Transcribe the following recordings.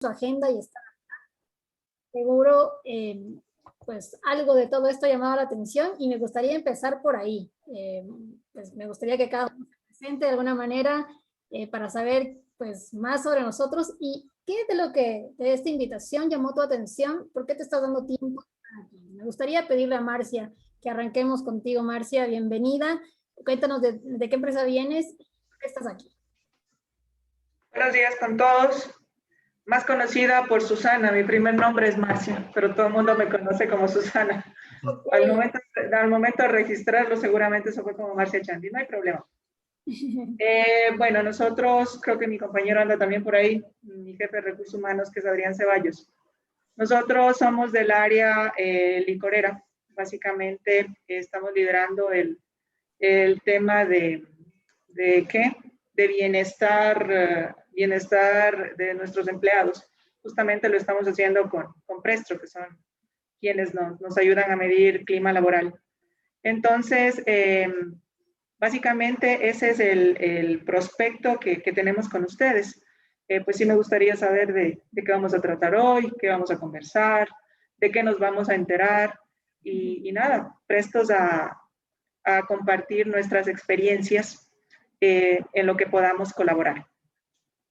su agenda y está seguro, pues algo de todo esto ha llamado la atención y me gustaría empezar por ahí. Pues me gustaría que cada uno se presente de alguna manera para saber pues más sobre nosotros y qué de lo que de esta invitación llamó tu atención, por qué te estás dando tiempo aquí. Me gustaría pedirle a Marcia que arranquemos contigo. Marcia, bienvenida. Cuéntanos de qué empresa vienes y por qué estás aquí. Buenos días con todos. Más conocida por Susana, mi primer nombre es Marcia, pero todo el mundo me conoce como Susana. Okay. Al momento de registrarlo, seguramente eso fue como Marcia Chandy, no hay problema. Bueno, nosotros, creo que mi compañero anda también por ahí, mi jefe de recursos humanos, que es Adrián Ceballos. Nosotros somos del área licorera. Básicamente estamos liderando el tema de ¿qué? De bienestar de nuestros empleados. Justamente lo estamos haciendo con Prestro, que son quienes nos ayudan a medir clima laboral. Entonces, básicamente ese es el prospecto que tenemos con ustedes. Pues sí me gustaría saber de qué vamos a tratar hoy, qué vamos a conversar, de qué nos vamos a enterar y nada, prestos a compartir nuestras experiencias en lo que podamos colaborar.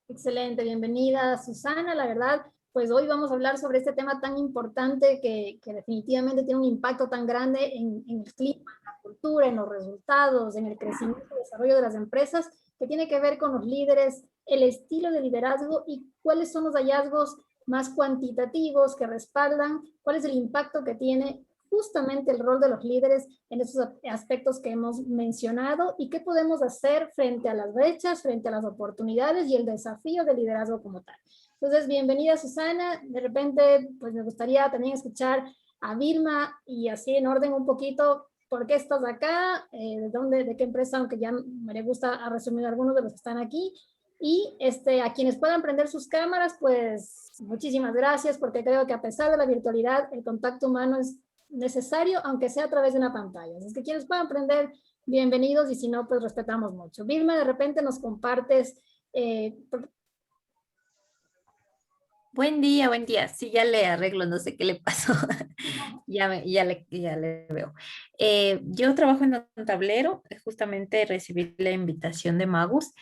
Excelente, bienvenida Susana. La verdad, pues hoy vamos a hablar sobre este tema tan importante que definitivamente tiene un impacto tan grande en el clima, en la cultura, en los resultados, en el crecimiento y desarrollo de las empresas, que tiene que ver con los líderes, el estilo de liderazgo y cuáles son los hallazgos más cuantitativos que respaldan, cuál es el impacto que tiene justamente el rol de los líderes en esos aspectos que hemos mencionado y qué podemos hacer frente a las brechas, frente a las oportunidades y el desafío de liderazgo como tal. Entonces, bienvenida Susana. De repente, pues me gustaría también escuchar a Vilma y así en orden un poquito, ¿por qué estás acá? ¿De dónde, de qué empresa? Aunque ya María Gusta ha resumido algunos de los que están aquí. Y a quienes puedan prender sus cámaras, pues muchísimas gracias, porque creo que a pesar de la virtualidad, el contacto humano es necesario, aunque sea a través de una pantalla. Así que quienes puedan aprender, bienvenidos, y si no, pues respetamos mucho. Vilma, de repente nos compartes. Buen día, buen día. Sí, ya le arreglo, no sé qué le pasó. ya le veo. Yo trabajo en un tablero, justamente recibí la invitación de Magus.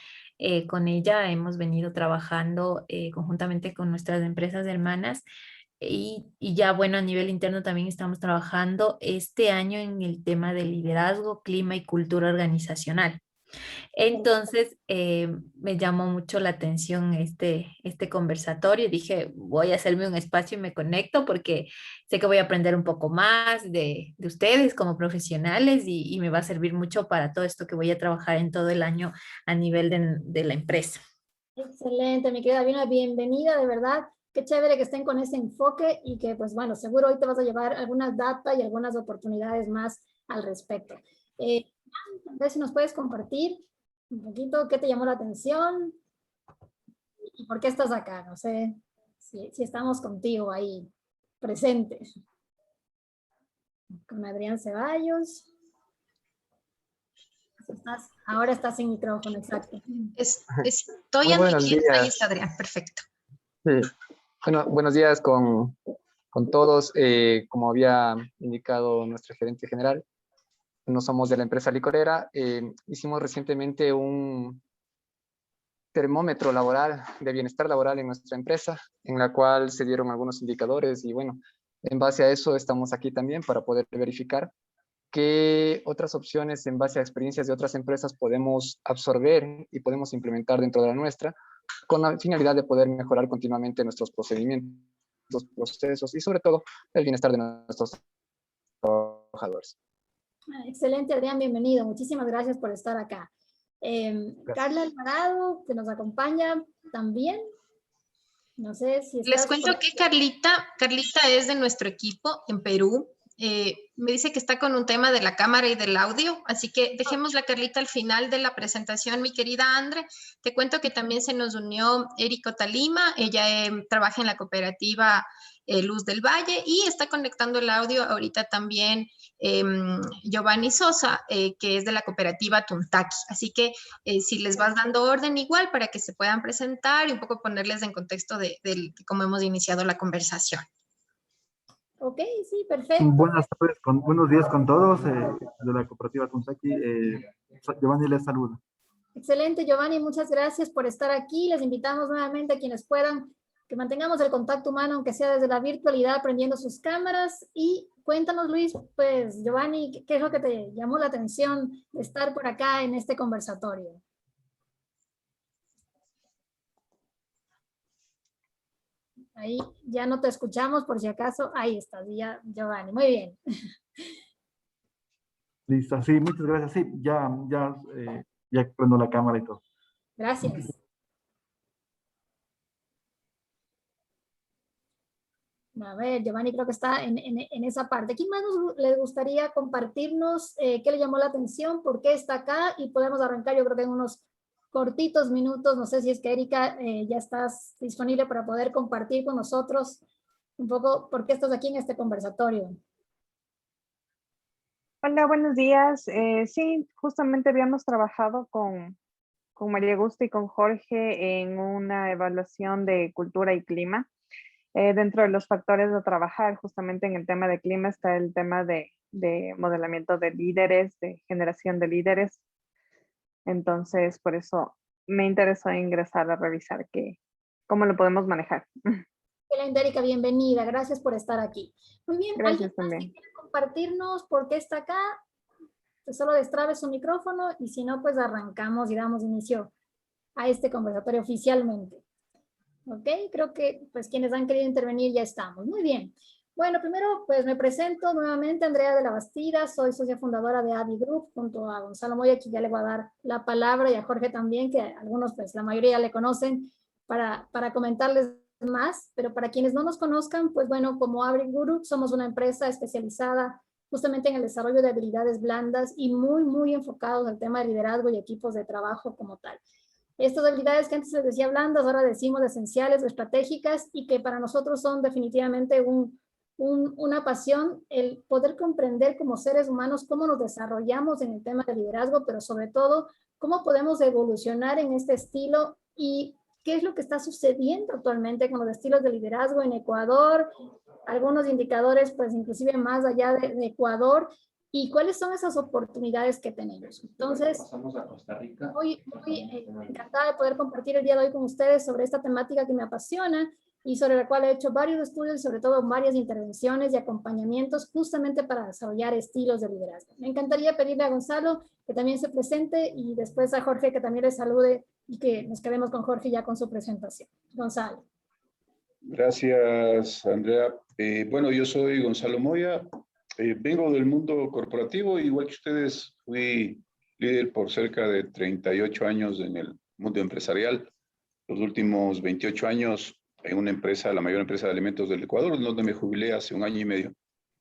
Con ella hemos venido trabajando conjuntamente con nuestras empresas hermanas y ya, bueno, a nivel interno también estamos trabajando este año en el tema de liderazgo, clima y cultura organizacional. Entonces, me llamó mucho la atención este conversatorio. Dije, voy a hacerme un espacio y me conecto porque sé que voy a aprender un poco más de ustedes como profesionales y me va a servir mucho para todo esto que voy a trabajar en todo el año a nivel de la empresa. Excelente, mi querida Vilma, bienvenida, de verdad. Qué chévere que estén con ese enfoque y que, pues bueno, seguro hoy te vas a llevar algunas data y algunas oportunidades más al respecto. A ver si nos puedes compartir un poquito qué te llamó la atención y por qué estás acá. No sé si estamos contigo ahí presentes. Con Adrián Ceballos. Ahora estás sin micrófono, exacto. Estoy aquí, ahí está Adrián, perfecto. Sí. Bueno, buenos días con todos. Como había indicado nuestro gerente general, no somos de la empresa licorera. Hicimos recientemente un termómetro laboral, de bienestar laboral en nuestra empresa, en la cual se dieron algunos indicadores y bueno, en base a eso estamos aquí también para poder verificar qué otras opciones en base a experiencias de otras empresas podemos absorber y podemos implementar dentro de la nuestra con la finalidad de poder mejorar continuamente nuestros procedimientos, procesos y sobre todo el bienestar de nuestros trabajadores. Excelente, Adrián, bienvenido. Muchísimas gracias por estar acá. Carla Alvarado, que nos acompaña también. No sé si Les cuento que Carlita es de nuestro equipo en Perú. me dice que está con un tema de la cámara y del audio, así que dejémosla, Carlita, al final de la presentación, mi querida Andre. Te cuento que también se nos unió Erika Talima, ella trabaja en la cooperativa Luz del Valle y está conectando el audio ahorita también Giovanni Sosa, que es de la cooperativa Tuntaki. Así que si les vas dando orden igual para que se puedan presentar y un poco ponerles en contexto de cómo hemos iniciado la conversación. Ok, sí, perfecto. Buenas tardes, buenos días con todos de la cooperativa Tuntaki. Giovanni les saluda. Excelente, Giovanni, muchas gracias por estar aquí. Les invitamos nuevamente a quienes puedan que mantengamos el contacto humano, aunque sea desde la virtualidad, prendiendo sus cámaras. Y cuéntanos, Luis, pues, Giovanni, ¿qué es lo que te llamó la atención de estar por acá en este conversatorio? Ahí ya no te escuchamos, por si acaso. Ahí estás, ya, Giovanni. Muy bien. Listo, sí, muchas gracias. Sí, ya prendo la cámara y todo. Gracias. A ver, Giovanni creo que está en esa parte. ¿Quién más le gustaría compartirnos qué le llamó la atención, por qué está acá? Y podemos arrancar, yo creo que en unos cortitos minutos. No sé si es que Erika ya estás disponible para poder compartir con nosotros un poco por qué estás aquí en este conversatorio. Hola, buenos días. Sí, justamente habíamos trabajado con María Augusta y con Jorge en una evaluación de cultura y clima. Dentro de los factores de trabajar, justamente en el tema de clima, está el tema de modelamiento de líderes, de generación de líderes. Entonces, por eso me interesó ingresar a revisar cómo lo podemos manejar. Excelente, Erika, bienvenida. Gracias por estar aquí. Muy bien. Gracias ¿Alguien más también. que quiera compartirnos por qué está acá? Pues solo destrabe su micrófono y si no, pues arrancamos y damos inicio a este conversatorio oficialmente. Ok, creo que pues quienes han querido intervenir ya estamos. Muy bien. Bueno, primero pues me presento nuevamente, Andrea de la Bastida, soy socia fundadora de AVI Group, junto a Gonzalo Moya, que ya le voy a dar la palabra, y a Jorge también, que algunos pues la mayoría le conocen, para comentarles más, pero para quienes no nos conozcan, pues bueno, como AVI Group somos una empresa especializada justamente en el desarrollo de habilidades blandas y muy enfocados al tema de liderazgo y equipos de trabajo como tal. Estas habilidades que antes les decía blandas, ahora decimos esenciales o estratégicas, y que para nosotros son definitivamente una pasión, el poder comprender como seres humanos cómo nos desarrollamos en el tema de liderazgo, pero sobre todo cómo podemos evolucionar en este estilo y qué es lo que está sucediendo actualmente con los estilos de liderazgo en Ecuador, algunos indicadores pues inclusive más allá de Ecuador, y cuáles son esas oportunidades que tenemos. Entonces, muy encantada de poder compartir el día de hoy con ustedes sobre esta temática que me apasiona y sobre la cual he hecho varios estudios y sobre todo varias intervenciones y acompañamientos justamente para desarrollar estilos de liderazgo. Me encantaría pedirle a Gonzalo que también se presente y después a Jorge que también le salude y que nos quedemos con Jorge ya con su presentación. Gonzalo. Gracias, Andrea. Bueno, yo soy Gonzalo Moya. Vengo del mundo corporativo, igual que ustedes, fui líder por cerca de 38 años en el mundo empresarial. Los últimos 28 años en una empresa, la mayor empresa de alimentos del Ecuador, donde me jubilé hace 1 año y medio.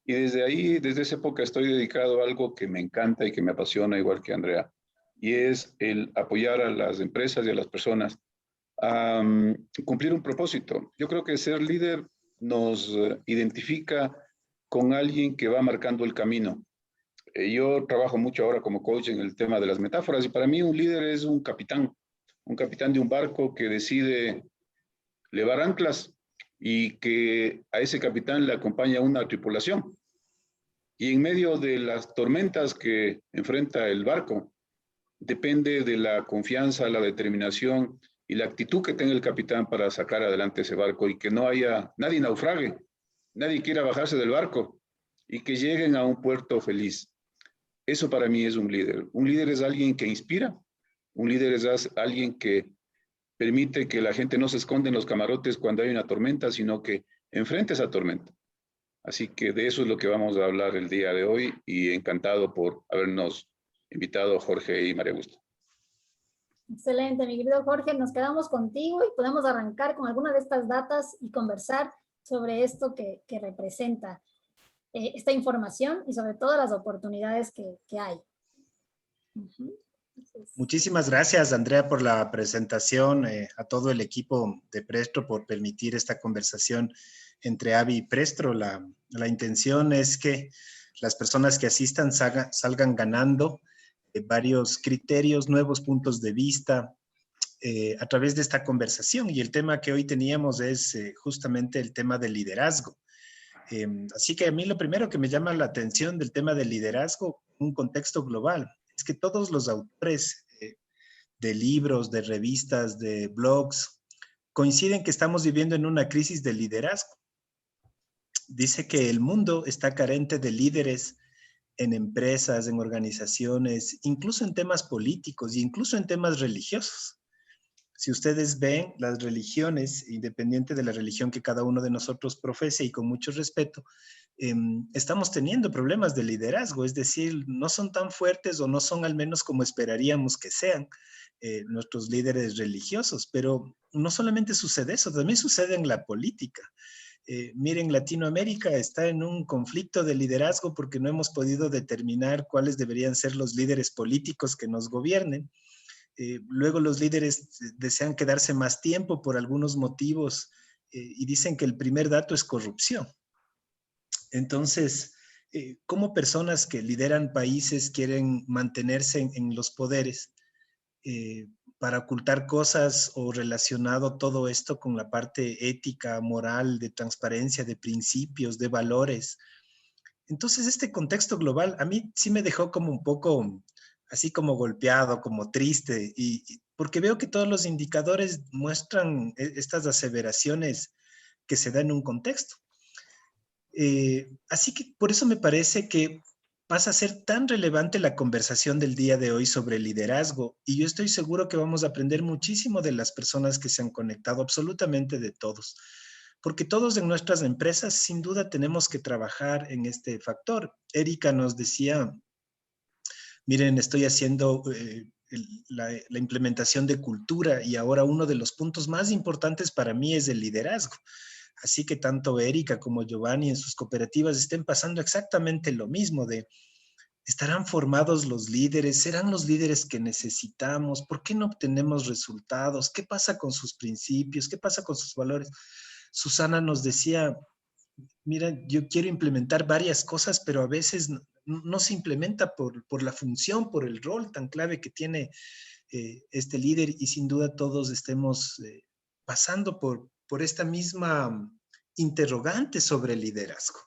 Y desde ahí, desde esa época, estoy dedicado a algo que me encanta y que me apasiona, igual que Andrea, y es el apoyar a las empresas y a las personas a cumplir un propósito. Yo creo que ser líder nos identifica con alguien que va marcando el camino. Yo trabajo mucho ahora como coach en el tema de las metáforas, y para mí un líder es un capitán de un barco que decide levar anclas y que a ese capitán le acompaña una tripulación. Y en medio de las tormentas que enfrenta el barco, depende de la confianza, la determinación y la actitud que tenga el capitán para sacar adelante ese barco, y que no haya nadie naufrague, nadie quiera bajarse del barco, y que lleguen a un puerto feliz. Eso para mí es un líder. Un líder es alguien que inspira, un líder es alguien que permite que la gente no se esconda en los camarotes cuando hay una tormenta, sino que enfrente esa tormenta. Así que de eso es lo que vamos a hablar el día de hoy, y encantado por habernos invitado Jorge y María Augusta. Excelente, mi querido Jorge, nos quedamos contigo y podemos arrancar con alguna de estas datas y conversar sobre esto que representa. esta información y sobre todo las oportunidades que hay. Muchísimas gracias, Andrea, por la presentación, a todo el equipo de Prestro por permitir esta conversación entre AVI y Prestro. La intención es que las personas que asistan salgan ganando varios criterios, nuevos puntos de vista a través de esta conversación. Y el tema que hoy teníamos es justamente el tema del liderazgo. Así que a mí lo primero que me llama la atención del tema del liderazgo, un contexto global, es que todos los autores de libros, de revistas, de blogs, coinciden que estamos viviendo en una crisis de liderazgo. Dice que el mundo está carente de líderes en empresas, en organizaciones, incluso en temas políticos e incluso en temas religiosos. Si ustedes ven las religiones, independiente de la religión que cada uno de nosotros profese y con mucho respeto, estamos teniendo problemas de liderazgo, es decir, no son tan fuertes o no son al menos como esperaríamos que sean nuestros líderes religiosos, pero no solamente sucede eso, también sucede en la política. Miren, Latinoamérica está en un conflicto de liderazgo porque no hemos podido determinar cuáles deberían ser los líderes políticos que nos gobiernen. Luego los líderes desean quedarse más tiempo por algunos motivos y dicen que el primer dato es corrupción. Entonces, ¿cómo personas que lideran países quieren mantenerse en los poderes para ocultar cosas o relacionado todo esto con la parte ética, moral, de transparencia, de principios, de valores? Entonces, este contexto global a mí sí me dejó como un poco así como golpeado, como triste, porque veo que todos los indicadores muestran estas aseveraciones que se dan en un contexto. Así que por eso me parece que pasa a ser tan relevante la conversación del día de hoy sobre liderazgo, y yo estoy seguro que vamos a aprender muchísimo de las personas que se han conectado, absolutamente de todos, porque todos en nuestras empresas sin duda tenemos que trabajar en este factor. Erika nos decía, miren, estoy haciendo la implementación de cultura y ahora uno de los puntos más importantes para mí es el liderazgo. Así que tanto Erika como Giovanni en sus cooperativas estén pasando exactamente lo mismo de, ¿estarán formados los líderes? ¿Serán los líderes que necesitamos? ¿Por qué no obtenemos resultados? ¿Qué pasa con sus principios? ¿Qué pasa con sus valores? Susana nos decía, mira, yo quiero implementar varias cosas, pero a veces no se implementa por la función, por el rol tan clave que tiene este líder, y sin duda todos estemos pasando por esta misma interrogante sobre el liderazgo.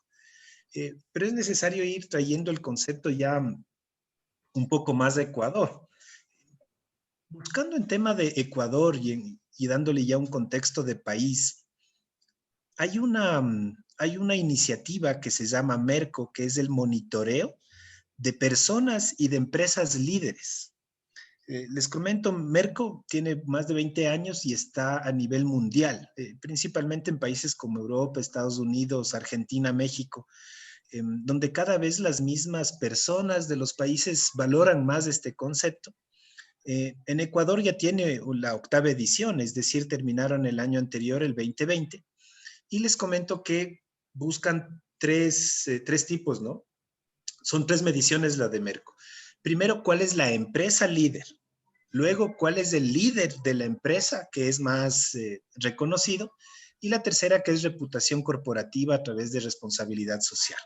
Pero es necesario ir trayendo el concepto ya un poco más a Ecuador. Buscando en tema de Ecuador y dándole ya un contexto de país, hay una iniciativa que se llama Merco, que es el monitoreo de personas y de empresas líderes. Les comento, Merco tiene más de 20 años y está a nivel mundial, principalmente en países como Europa, Estados Unidos, Argentina, México, donde cada vez las mismas personas de los países valoran más este concepto. En Ecuador ya tiene la 8ª edición, es decir, terminaron el año anterior, el 2020, y les comento que buscan tres tipos, ¿no? Son 3 mediciones la de Merco. Primero, ¿cuál es la empresa líder? Luego, ¿cuál es el líder de la empresa que es más reconocido? Y la tercera, que es reputación corporativa a través de responsabilidad social.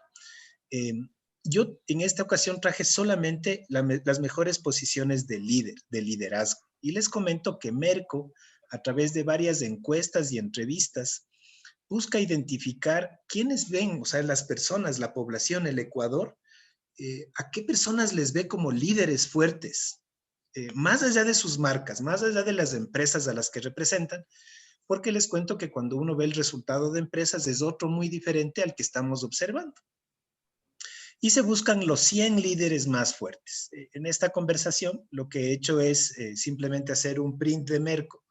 Yo en esta ocasión traje solamente las mejores posiciones de líder, de liderazgo. Y les comento que Merco, a través de varias encuestas y entrevistas, busca identificar quiénes ven, o sea, las personas, la población, el Ecuador, a qué personas les ve como líderes fuertes, más allá de sus marcas, más allá de las empresas a las que representan, porque les cuento que cuando uno ve el resultado de empresas es otro muy diferente al que estamos observando. Y se buscan los 100 líderes más fuertes. En esta conversación lo que he hecho es simplemente hacer un print de Merco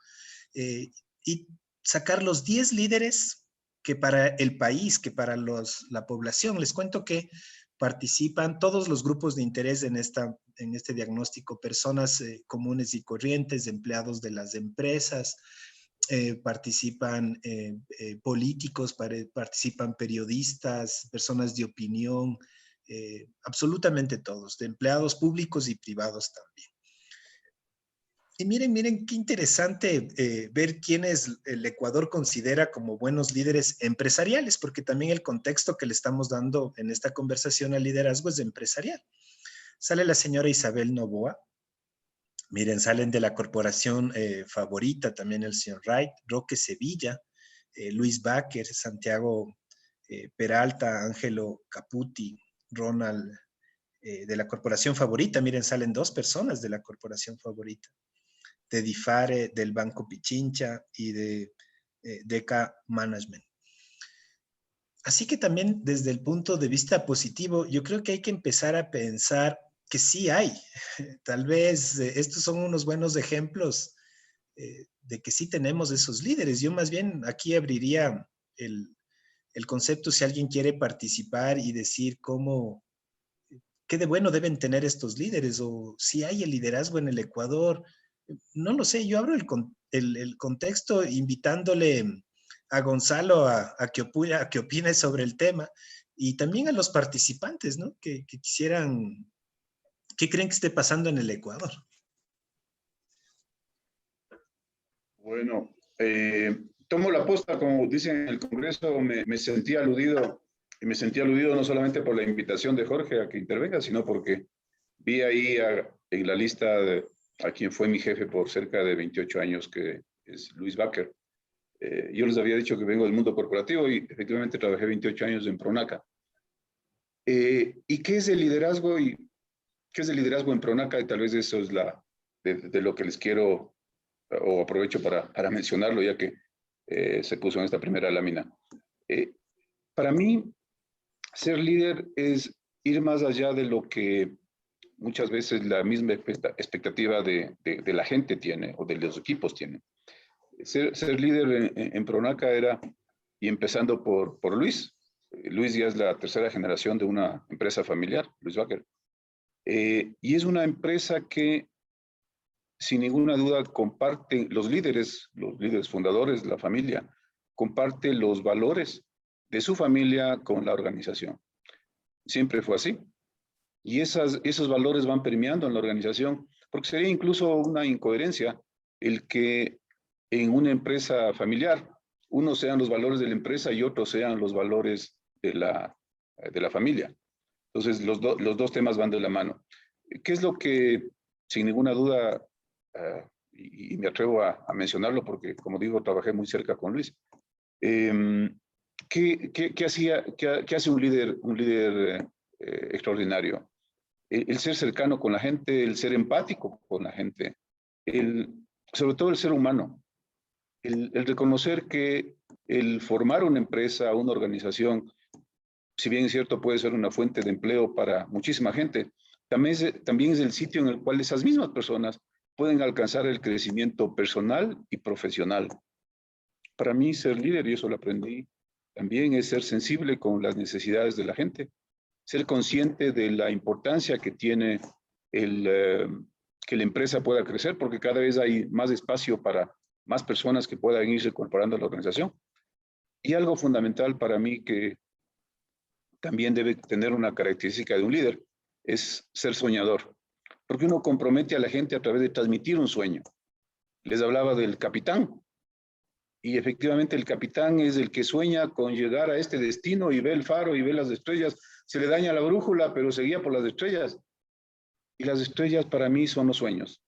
y sacar los 10 líderes que para el país, que para la población, les cuento que participan todos los grupos de interés en este diagnóstico, personas comunes y corrientes, empleados de las empresas, participan políticos, participan periodistas, personas de opinión, absolutamente todos, de empleados públicos y privados también. Y miren qué interesante ver quiénes el Ecuador considera como buenos líderes empresariales, porque también el contexto que le estamos dando en esta conversación al liderazgo es empresarial. Sale la señora Isabel Noboa. Miren, salen de la corporación favorita también el señor Wright, Roque Sevilla, Luis Baker, Santiago Peralta, Ángelo Caputi, Ronald, de la corporación favorita. Miren, salen 2 personas de la corporación favorita. De Difare, del Banco Pichincha y de Deca Management. Así que también desde el punto de vista positivo, yo creo que hay que empezar a pensar que sí hay. Tal vez estos son unos buenos ejemplos de que sí tenemos esos líderes. Yo más bien aquí abriría el concepto si alguien quiere participar y decir qué de bueno deben tener estos líderes o si hay el liderazgo en el Ecuador. No lo sé, yo abro el contexto invitándole a Gonzalo a que opine sobre el tema y también a los participantes, ¿no? Que quisieran, ¿qué creen que esté pasando en el Ecuador? Bueno, tomo la posta, como dicen en el Congreso, me sentí aludido, y me sentí aludido no solamente por la invitación de Jorge a que intervenga, sino porque vi ahí en la lista a quien fue mi jefe por cerca de 28 años, que es Luis Baker. Yo les había dicho que vengo del mundo corporativo y efectivamente trabajé 28 años en Pronaca. ¿Y qué es el liderazgo? ¿Y qué es el liderazgo en Pronaca? Y tal vez eso es de lo que les quiero, o aprovecho para mencionarlo, ya que se puso en esta primera lámina. Para mí, ser líder es ir más allá de lo que muchas veces la misma expectativa de la gente tiene o de los equipos tienen. Ser líder en Pronaca era, y empezando por Luis. Luis ya es la 3ª generación de una empresa familiar, Luis Baker. Y es una empresa que, sin ninguna duda, comparte los líderes fundadores, la familia, comparte los valores de su familia con la organización. Siempre fue así. Y esos valores van permeando en la organización, porque sería incluso una incoherencia el que en una empresa familiar unos sean los valores de la empresa y otros sean los valores de la familia. Entonces, los dos temas van de la mano. ¿Qué es lo que, sin ninguna duda, y me atrevo a mencionarlo porque, como digo, trabajé muy cerca con Luis, ¿qué hace un líder extraordinario? El ser cercano con la gente, el ser empático con la gente, sobre todo el ser humano, el reconocer que el formar una empresa, una organización, si bien es cierto puede ser una fuente de empleo para muchísima gente, también es el sitio en el cual esas mismas personas pueden alcanzar el crecimiento personal y profesional. Para mí ser líder, y eso lo aprendí también, es ser sensible con las necesidades de la gente, ser consciente de la importancia que tiene que la empresa pueda crecer, porque cada vez hay más espacio para más personas que puedan irse incorporando a la organización. Y algo fundamental para mí que también debe tener una característica de un líder es ser soñador, porque uno compromete a la gente a través de transmitir un sueño. Les hablaba del capitán, y efectivamente el capitán es el que sueña con llegar a este destino y ve el faro y ve las estrellas. Se le daña la brújula, pero se guía por las estrellas. Y las estrellas para mí son los sueños.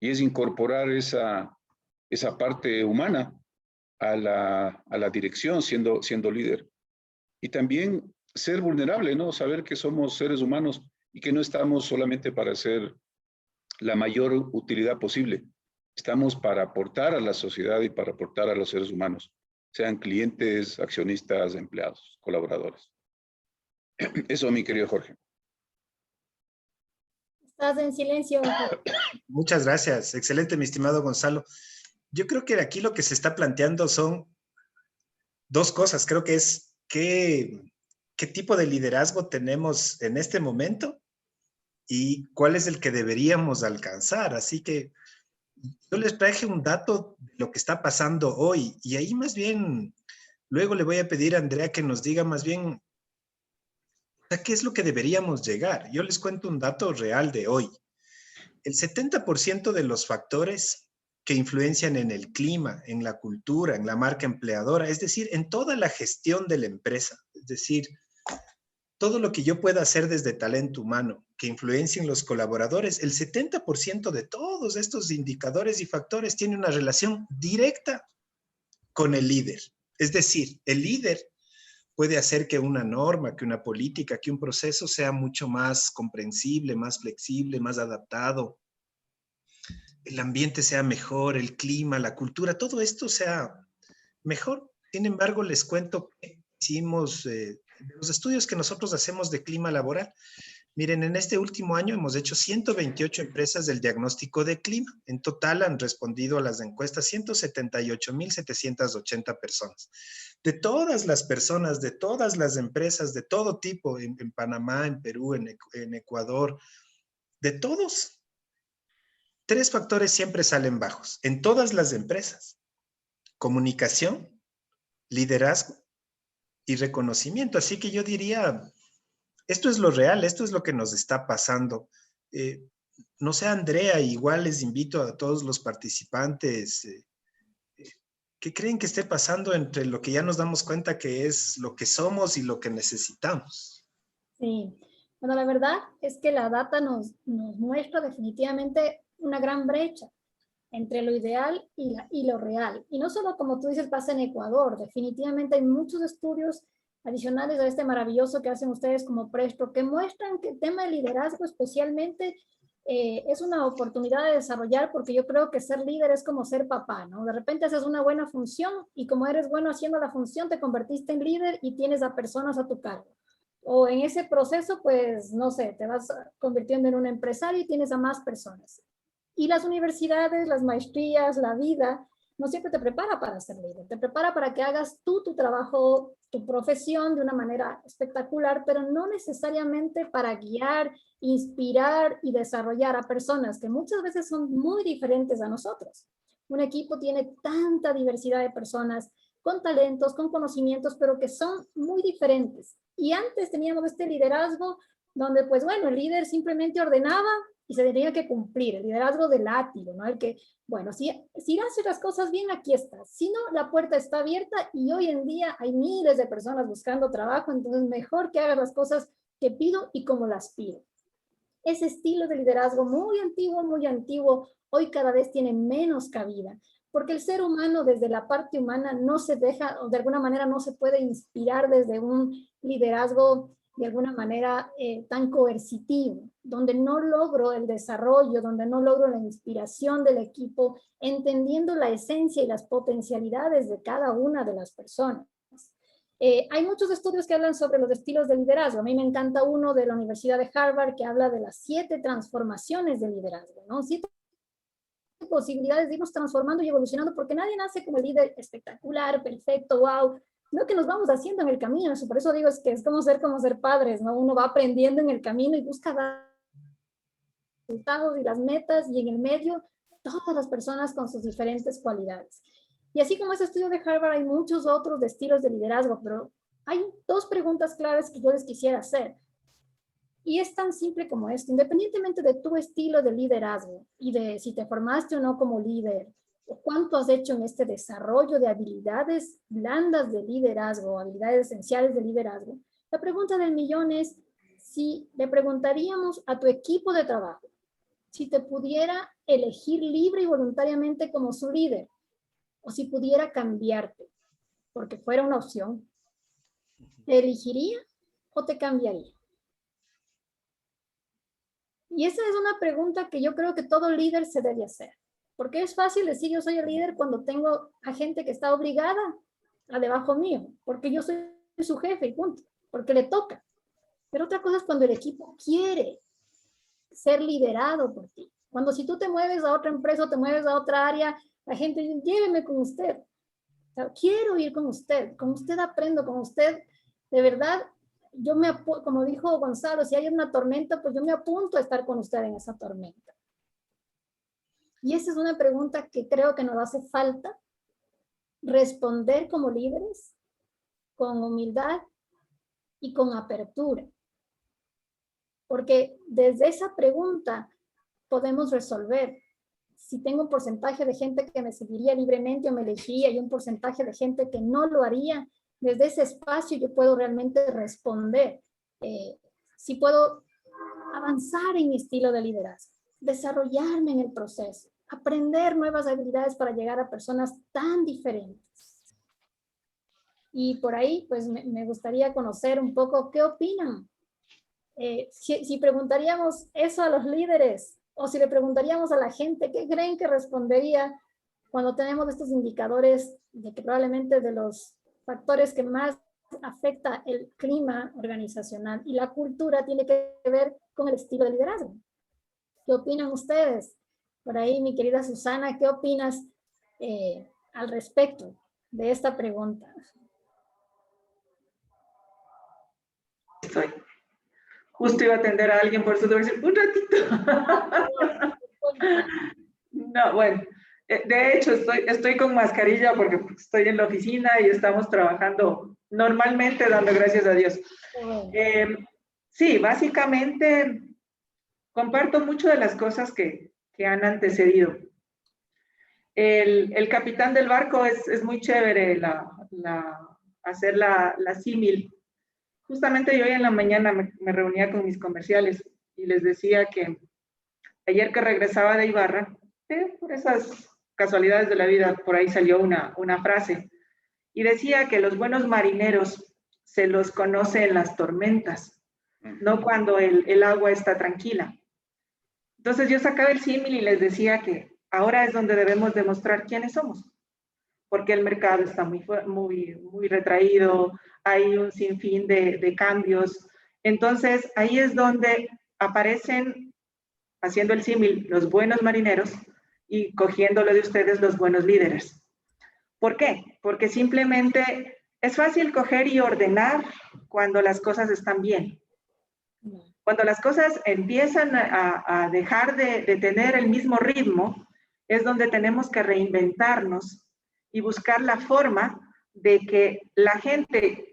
Y es incorporar esa parte humana a la dirección siendo líder. Y también ser vulnerable, ¿no? Saber que somos seres humanos y que no estamos solamente para hacer la mayor utilidad posible. Estamos para aportar a la sociedad y para aportar a los seres humanos, sean clientes, accionistas, empleados, colaboradores. Eso, mi querido Jorge. Estás en silencio. Muchas gracias. Excelente, mi estimado Gonzalo. Yo creo que aquí lo que se está planteando son 2 cosas. Creo que es qué tipo de liderazgo tenemos en este momento y cuál es el que deberíamos alcanzar. Así que Yo les traje un dato de lo que está pasando hoy y ahí más bien, luego le voy a pedir a Andrea que nos diga más bien ¿a qué es lo que deberíamos llegar? Yo les cuento un dato real de hoy. El 70% de los factores que influencian en el clima, en la cultura, en la marca empleadora, es decir, en toda la gestión de la empresa, es decir, todo lo que yo pueda hacer desde talento humano que influencien los colaboradores, el 70% de todos estos indicadores y factores tiene una relación directa con el líder. Es decir, el líder puede hacer que una norma, que una política, que un proceso sea mucho más comprensible, más flexible, más adaptado, el ambiente sea mejor, el clima, la cultura, todo esto sea mejor. Sin embargo, les cuento que hicimos los estudios que nosotros hacemos de clima laboral. Miren, en este último año hemos hecho 128 empresas del diagnóstico de clima. En total han respondido a las encuestas 178,780 personas. De todas las personas, de todas las empresas, de todo tipo, en Panamá, en Perú, en Ecuador, de todos, 3 factores siempre salen bajos, en todas las empresas. Comunicación, liderazgo y reconocimiento. Así que yo diría, esto es lo real, esto es lo que nos está pasando. No sé, Andrea, igual les invito a todos los participantes, ¿qué creen que esté pasando entre lo que ya nos damos cuenta que es lo que somos y lo que necesitamos? Sí, bueno, la verdad es que la data nos muestra definitivamente una gran brecha entre lo ideal y lo real. Y no solo, como tú dices, pasa en Ecuador, definitivamente hay muchos estudios adicionales a este maravilloso que hacen ustedes como Presto, que muestran que el tema de liderazgo especialmente es una oportunidad de desarrollar, porque yo creo que ser líder es como ser papá, ¿no? De repente haces una buena función y como eres bueno haciendo la función, te convertiste en líder y tienes a personas a tu cargo. O en ese proceso, pues, no sé, te vas convirtiendo en un empresario y tienes a más personas. Y las universidades, las maestrías, la vida, no siempre te prepara para ser líder, te prepara para que hagas tú tu trabajo, tu profesión de una manera espectacular, pero no necesariamente para guiar, inspirar y desarrollar a personas que muchas veces son muy diferentes a nosotros. Un equipo tiene tanta diversidad de personas con talentos, con conocimientos, pero que son muy diferentes. Y antes teníamos este liderazgo donde, pues bueno, el líder simplemente ordenaba y se tenía que cumplir, el liderazgo del látigo, ¿no? El que, bueno, si haces las cosas bien, aquí estás. Si no, la puerta está abierta y hoy en día hay miles de personas buscando trabajo, entonces mejor que hagas las cosas que pido y como las pido. Ese estilo de liderazgo muy antiguo, hoy cada vez tiene menos cabida, porque el ser humano desde la parte humana no se deja, o de alguna manera no se puede inspirar desde un liderazgo de alguna manera tan coercitivo, donde no logro el desarrollo, donde no logro la inspiración del equipo, entendiendo la esencia y las potencialidades de cada una de las personas. Hay muchos estudios que hablan sobre los estilos de liderazgo. A mí me encanta uno de la Universidad de Harvard que habla de las 7 transformaciones de liderazgo, ¿no? 7 posibilidades de irnos transformando y evolucionando, porque nadie nace como el líder espectacular, perfecto, wow, no, que nos vamos haciendo en el camino. Por eso digo, es que es como ser padres, ¿no? Uno va aprendiendo en el camino y busca dar resultados y las metas, y en el medio todas las personas con sus diferentes cualidades. Y así como ese estudio de Harvard, hay muchos otros de estilos de liderazgo, pero hay 2 preguntas claves que yo les quisiera hacer. Y es tan simple como esto: independientemente de tu estilo de liderazgo y de si te formaste o no como líder, o cuánto has hecho en este desarrollo de habilidades blandas de liderazgo, habilidades esenciales de liderazgo, la pregunta del millón es si le preguntaríamos a tu equipo de trabajo si te pudiera elegir libre y voluntariamente como su líder, o si pudiera cambiarte, porque fuera una opción, ¿te elegiría o te cambiaría? Y esa es una pregunta que yo creo que todo líder se debe hacer, porque es fácil decir yo soy el líder cuando tengo a gente que está obligada a debajo mío, porque yo soy su jefe y punto, porque le toca. Pero otra cosa es cuando el equipo quiere ser liderado por ti. Cuando si tú te mueves a otra empresa o te mueves a otra área, la gente dice, lléveme con usted. O sea, quiero ir con usted aprendo, con usted, de verdad, como dijo Gonzalo, si hay una tormenta, pues yo me apunto a estar con usted en esa tormenta. Y esa es una pregunta que creo que nos hace falta responder como líderes, con humildad y con apertura. Porque desde esa pregunta podemos resolver. Si tengo un porcentaje de gente que me seguiría libremente o me elegiría y un porcentaje de gente que no lo haría, desde ese espacio yo puedo realmente responder. Si puedo avanzar en mi estilo de liderazgo, desarrollarme en el proceso, aprender nuevas habilidades para llegar a personas tan diferentes. Y por ahí, pues me gustaría conocer un poco qué opinan. Si preguntaríamos eso a los líderes o si le preguntaríamos a la gente, ¿qué creen que respondería cuando tenemos estos indicadores de que probablemente de los factores que más afecta el clima organizacional y la cultura tiene que ver con el estilo de liderazgo? ¿Qué opinan ustedes? Por ahí, mi querida Susana, ¿qué opinas al respecto de esta pregunta? Justo iba a atender a alguien, por eso te voy a decir, un ratito. No, bueno, de hecho estoy con mascarilla porque estoy en la oficina y estamos trabajando normalmente, dando gracias a Dios. Sí, básicamente comparto mucho de las cosas que han antecedido. El capitán del barco es muy chévere hacer la símil. Justamente yo hoy en la mañana me reunía con mis comerciales y les decía que ayer que regresaba de Ibarra, por esas casualidades de la vida, por ahí salió una frase y decía que los buenos marineros se los conoce en las tormentas, no cuando el agua está tranquila. Entonces yo sacaba el símil y les decía que ahora es donde debemos demostrar quiénes somos, porque el mercado está muy retraído, hay un sinfín de cambios. Entonces, ahí es donde aparecen, haciendo el símil, los buenos marineros y cogiéndolo de ustedes, los buenos líderes. ¿Por qué? Porque simplemente es fácil coger y ordenar cuando las cosas están bien. Cuando las cosas empiezan a dejar de tener el mismo ritmo, es donde tenemos que reinventarnos y buscar la forma de que la gente,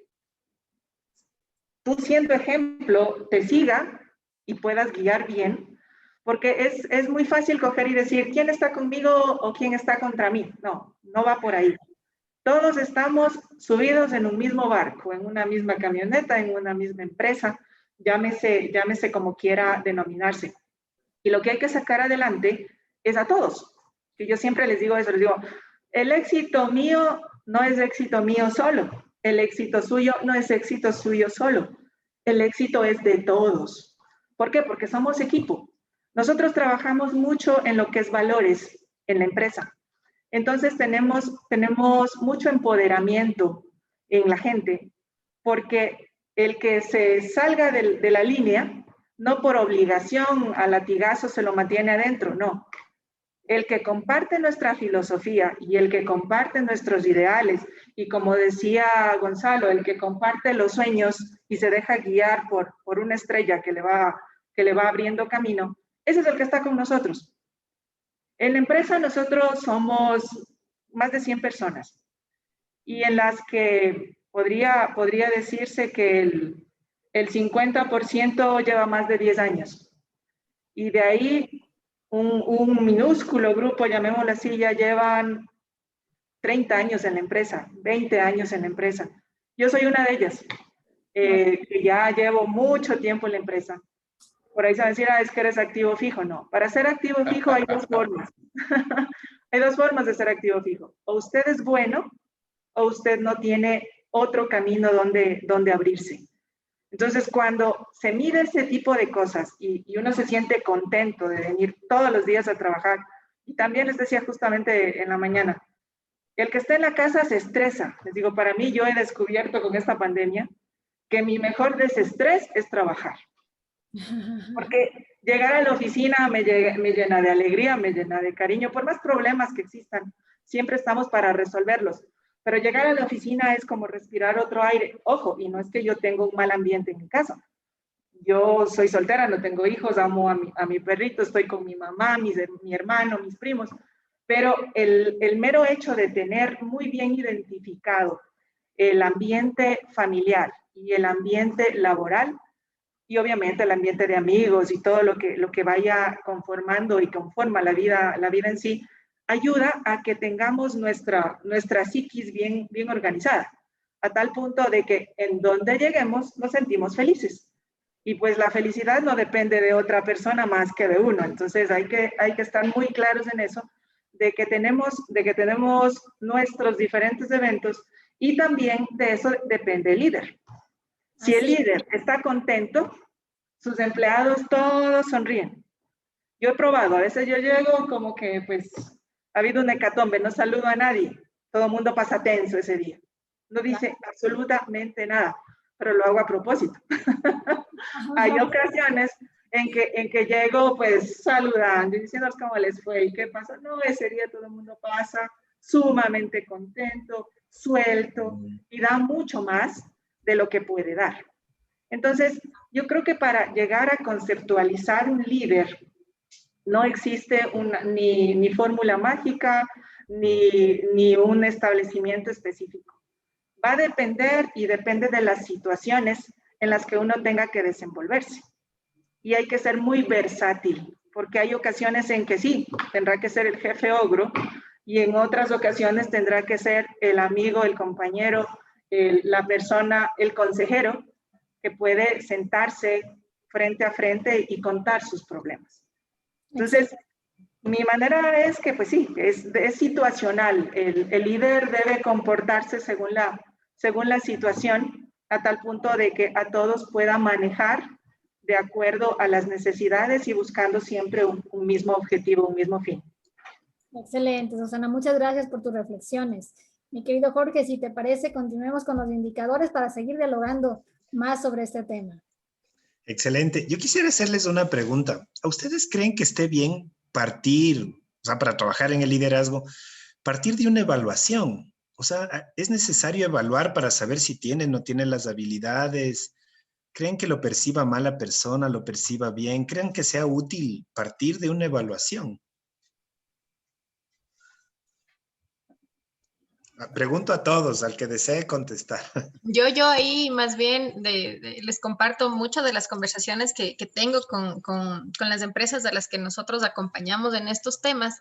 tú siendo ejemplo, te siga y puedas guiar bien, porque es muy fácil coger y decir, ¿quién está conmigo o quién está contra mí? No, no va por ahí. Todos estamos subidos en un mismo barco, en una misma camioneta, en una misma empresa, llámese como quiera denominarse. Y lo que hay que sacar adelante es a todos. Y yo siempre les digo eso, les digo, el éxito mío no es éxito mío solo. El éxito suyo no es éxito suyo solo. El éxito es de todos. ¿Por qué? Porque somos equipo. Nosotros trabajamos mucho en lo que es valores en la empresa. Entonces tenemos mucho empoderamiento en la gente, porque el que se salga de la línea, no por obligación, a latigazo se lo mantiene adentro, no. El que comparte nuestra filosofía y el que comparte nuestros ideales, y como decía Gonzalo, el que comparte los sueños y se deja guiar por una estrella que le va abriendo camino, ese es el que está con nosotros. En la empresa nosotros somos más de 100 personas y en las que podría decirse que el 50% lleva más de 10 años. Y de ahí un minúsculo grupo, llamémoslo así, ya llevan 30 años en la empresa, 20 años en la empresa. Yo soy una de ellas, que ya llevo mucho tiempo en la empresa. Por ahí se va a decir, es que eres activo fijo. No, para ser activo fijo hay dos formas. Hay dos formas de ser activo fijo. O usted es bueno o usted no tiene otro camino donde abrirse. Entonces, cuando se mide ese tipo de cosas y uno se siente contento de venir todos los días a trabajar, y también les decía justamente en la mañana, el que está en la casa se estresa. Les digo, para mí yo he descubierto con esta pandemia que mi mejor desestrés es trabajar. Porque llegar a la oficina me llena de alegría, me llena de cariño, por más problemas que existan, siempre estamos para resolverlos. Pero llegar a la oficina es como respirar otro aire. Ojo, y no es que yo tenga un mal ambiente en mi casa. Yo soy soltera, no tengo hijos, amo a mi perrito, estoy con mi mamá, mi hermano, mis primos, pero el mero hecho de tener muy bien identificado el ambiente familiar y el ambiente laboral, y obviamente el ambiente de amigos y todo lo que vaya conformando y conforma la vida en sí, ayuda a que tengamos nuestra psiquis bien organizada, a tal punto de que en donde lleguemos nos sentimos felices. Y pues la felicidad no depende de otra persona más que de uno. Entonces hay que estar muy claros en eso, de que tenemos nuestros diferentes eventos, y también de eso depende el líder. Si el líder está contento, sus empleados todos sonríen. Yo he probado, a veces yo llego como que pues ha habido una hecatombe, no saludo a nadie, todo el mundo pasa tenso ese día. No dice absolutamente nada, pero lo hago a propósito. Hay ocasiones en que llego pues saludando y diciendo cómo les fue y qué pasa. No, ese día todo el mundo pasa sumamente contento, suelto, y da mucho más de lo que puede dar. Entonces, yo creo que para llegar a conceptualizar un líder, no existe ni fórmula mágica, ni un establecimiento específico. Va a depender y depende de las situaciones en las que uno tenga que desenvolverse. Y hay que ser muy versátil, porque hay ocasiones en que sí, tendrá que ser el jefe ogro, y en otras ocasiones tendrá que ser el amigo, el compañero, la persona, el consejero, que puede sentarse frente a frente y contar sus problemas. Entonces, mi manera es que, pues sí, es situacional. El líder debe comportarse según la situación, a tal punto de que a todos pueda manejar de acuerdo a las necesidades y buscando siempre un mismo objetivo, un mismo fin. Excelente, Susana. Muchas gracias por tus reflexiones. Mi querido Jorge, si te parece, continuemos con los indicadores para seguir dialogando más sobre este tema. Excelente. Yo quisiera hacerles una pregunta. ¿A ustedes creen que esté bien partir, o sea, para trabajar en el liderazgo, partir de una evaluación? O sea, ¿es necesario evaluar para saber si tienen o no tienen las habilidades? ¿Creen que lo perciba mal la persona, lo perciba bien? ¿Creen que sea útil partir de una evaluación? Pregunto a todos, al que desee contestar. Yo ahí más bien les comparto mucho de las conversaciones que tengo con las empresas a las que nosotros acompañamos en estos temas.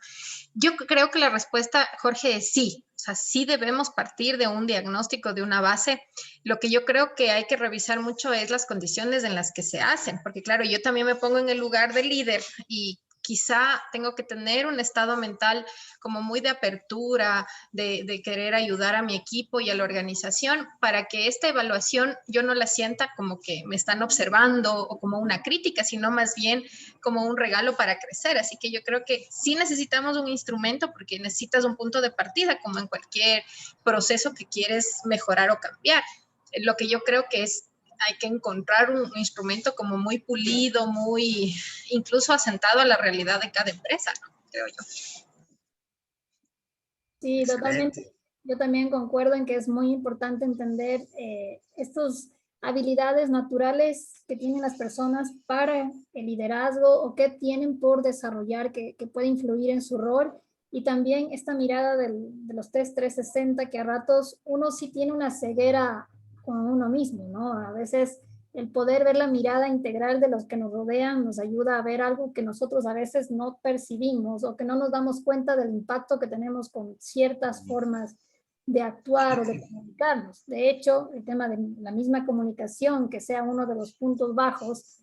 Yo creo que la respuesta, Jorge, es sí. O sea, sí debemos partir de un diagnóstico, de una base. Lo que yo creo que hay que revisar mucho es las condiciones en las que se hacen, porque claro, yo también me pongo en el lugar del líder y quizá tengo que tener un estado mental como muy de apertura, de querer ayudar a mi equipo y a la organización para que esta evaluación yo no la sienta como que me están observando o como una crítica, sino más bien como un regalo para crecer. Así que yo creo que sí necesitamos un instrumento porque necesitas un punto de partida, como en cualquier proceso que quieres mejorar o cambiar. Lo que yo creo que hay que encontrar un instrumento como muy pulido, muy incluso asentado a la realidad de cada empresa, ¿no? Creo yo. Sí, totalmente. Yo también concuerdo en que es muy importante entender estas habilidades naturales que tienen las personas para el liderazgo o que tienen por desarrollar, que puede influir en su rol. Y también esta mirada de los test 360, que a ratos uno sí tiene una ceguera con uno mismo, ¿no? A veces el poder ver la mirada integral de los que nos rodean nos ayuda a ver algo que nosotros a veces no percibimos o que no nos damos cuenta del impacto que tenemos con ciertas formas de actuar o de comunicarnos. De hecho, el tema de la misma comunicación, que sea uno de los puntos bajos,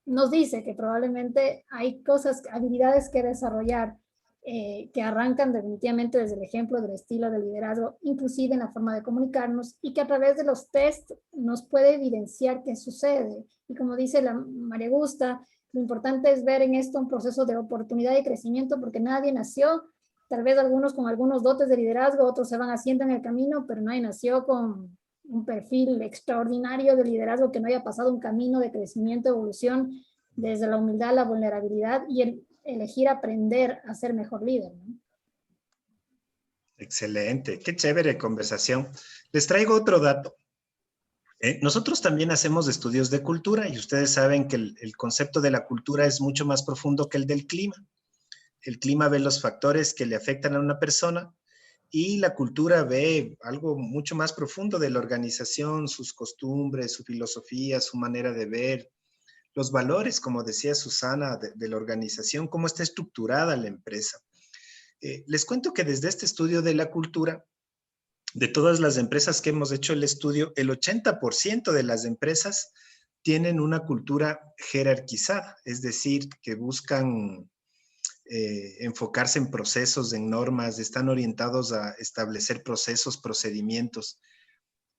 nos dice que probablemente hay habilidades que desarrollar que arrancan definitivamente desde el ejemplo del estilo de liderazgo, inclusive en la forma de comunicarnos, y que a través de los test nos puede evidenciar qué sucede. Y como dice la María Gusta, lo importante es ver en esto un proceso de oportunidad y crecimiento, porque nadie nació, tal vez algunos con algunos dotes de liderazgo, otros se van haciendo en el camino, pero nadie nació con un perfil extraordinario de liderazgo que no haya pasado un camino de crecimiento, evolución, desde la humildad, la vulnerabilidad y el elegir aprender a ser mejor líder, ¿no? Excelente, qué chévere conversación. Les traigo otro dato. Nosotros también hacemos estudios de cultura y ustedes saben que el concepto de la cultura es mucho más profundo que el del clima. El clima ve los factores que le afectan a una persona y la cultura ve algo mucho más profundo de la organización, sus costumbres, su filosofía, su manera de ver, los valores, como decía Susana, de la organización, cómo está estructurada la empresa. Les cuento que desde este estudio de la cultura, de todas las empresas que hemos hecho el estudio, el 80% de las empresas tienen una cultura jerarquizada, es decir, que buscan enfocarse en procesos, en normas, están orientados a establecer procesos, procedimientos.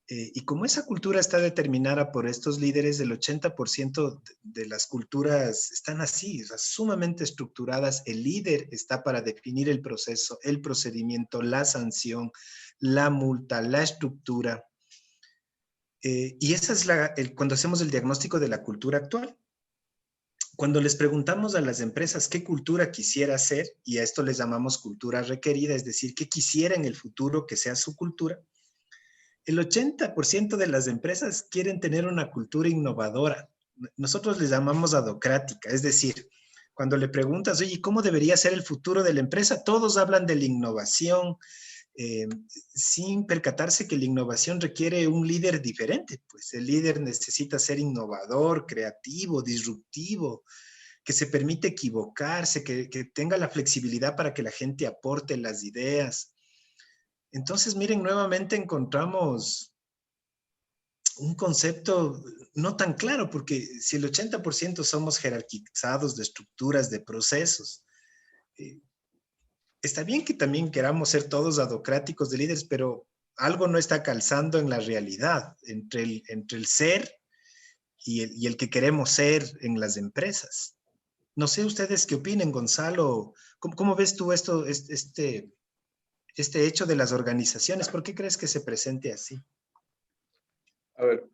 Y como esa cultura está determinada por estos líderes, el 80% de las culturas están así, o sea, sumamente estructuradas. El líder está para definir el proceso, el procedimiento, la sanción, la multa, la estructura. Y esa es cuando hacemos el diagnóstico de la cultura actual. Cuando les preguntamos a las empresas qué cultura quisiera ser, y a esto les llamamos cultura requerida, es decir, qué quisiera en el futuro que sea su cultura, el 80% de las empresas quieren tener una cultura innovadora. Nosotros les llamamos adocrática, es decir, cuando le preguntas, oye, ¿cómo debería ser el futuro de la empresa? Todos hablan de la innovación, sin percatarse que la innovación requiere un líder diferente. Pues el líder necesita ser innovador, creativo, disruptivo, que se permite equivocarse, que tenga la flexibilidad para que la gente aporte las ideas. Entonces, miren, nuevamente encontramos un concepto no tan claro, porque si el 80% somos jerarquizados de estructuras, de procesos, está bien que también queramos ser todos adocráticos de líderes, pero algo no está calzando en la realidad entre el ser y el que queremos ser en las empresas. No sé ustedes qué opinen, Gonzalo. ¿Cómo ves tú este hecho de las organizaciones? ¿Por qué crees que se presente así? A ver,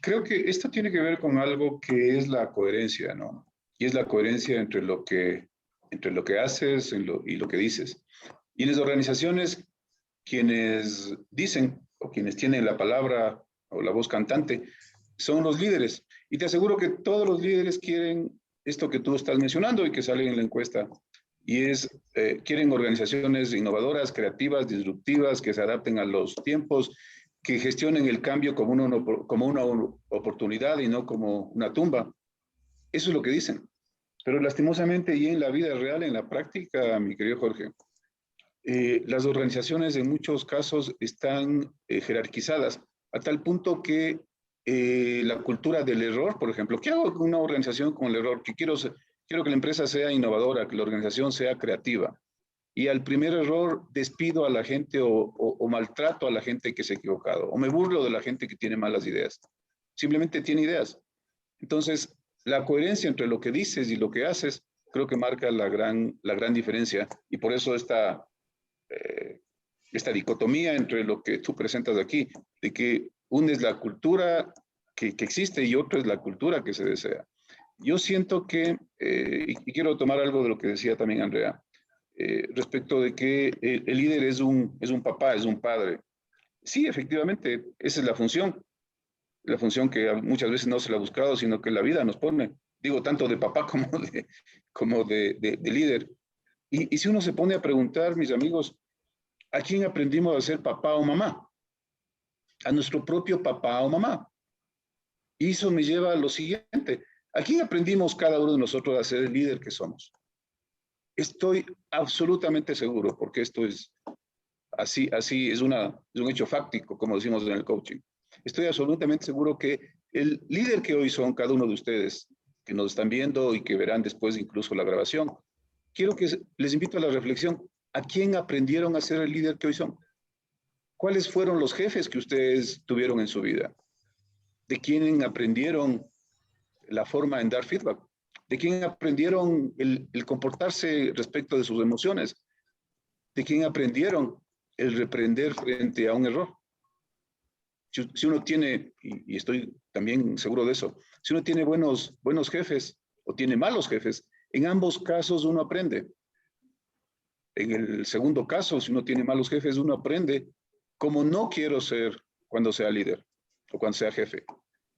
creo que esto tiene que ver con algo que es la coherencia, ¿no? Y es la coherencia entre lo que haces y lo que dices. Y en las organizaciones, quienes dicen o quienes tienen la palabra o la voz cantante son los líderes. Y te aseguro que todos los líderes quieren esto que tú estás mencionando y que sale en la encuesta. Y quieren organizaciones innovadoras, creativas, disruptivas, que se adapten a los tiempos, que gestionen el cambio como una oportunidad y no como una tumba. Eso es lo que dicen. Pero lastimosamente y en la vida real, en la práctica, mi querido Jorge, las organizaciones en muchos casos están jerarquizadas a tal punto que la cultura del error, por ejemplo, ¿qué hago con una organización con el error? Que quiero que la empresa sea innovadora, que la organización sea creativa. Y al primer error despido a la gente o maltrato a la gente que se ha equivocado, o me burlo de la gente que tiene malas ideas. Simplemente tiene ideas. Entonces, la coherencia entre lo que dices y lo que haces creo que marca la gran diferencia. Y por eso esta dicotomía entre lo que tú presentas aquí, de que una es la cultura que existe y otra es la cultura que se desea. Yo siento que, y quiero tomar algo de lo que decía también Andrea, respecto de que el líder es un papá, es un padre. Sí, efectivamente, esa es la función que muchas veces no se la ha buscado, sino que la vida nos pone, digo, tanto de papá como de líder. Y si uno se pone a preguntar, mis amigos, ¿a quién aprendimos a ser papá o mamá? A nuestro propio papá o mamá. Y eso me lleva a lo siguiente. ¿A quién aprendimos cada uno de nosotros a ser el líder que somos? Estoy absolutamente seguro, porque esto es así es un hecho fáctico, como decimos en el coaching. Estoy absolutamente seguro que el líder que hoy son cada uno de ustedes, que nos están viendo y que verán después incluso la grabación, quiero que les invito a la reflexión. ¿A quién aprendieron a ser el líder que hoy son? ¿Cuáles fueron los jefes que ustedes tuvieron en su vida? ¿De quién aprendieron la forma en dar feedback? ¿De quién aprendieron el comportarse respecto de sus emociones? ¿De quién aprendieron el reprender frente a un error? Si uno tiene, y estoy también seguro de eso, si uno tiene buenos jefes o tiene malos jefes, en ambos casos uno aprende. En el segundo caso, si uno tiene malos jefes, uno aprende cómo no quiero ser cuando sea líder. o cuando sea jefe.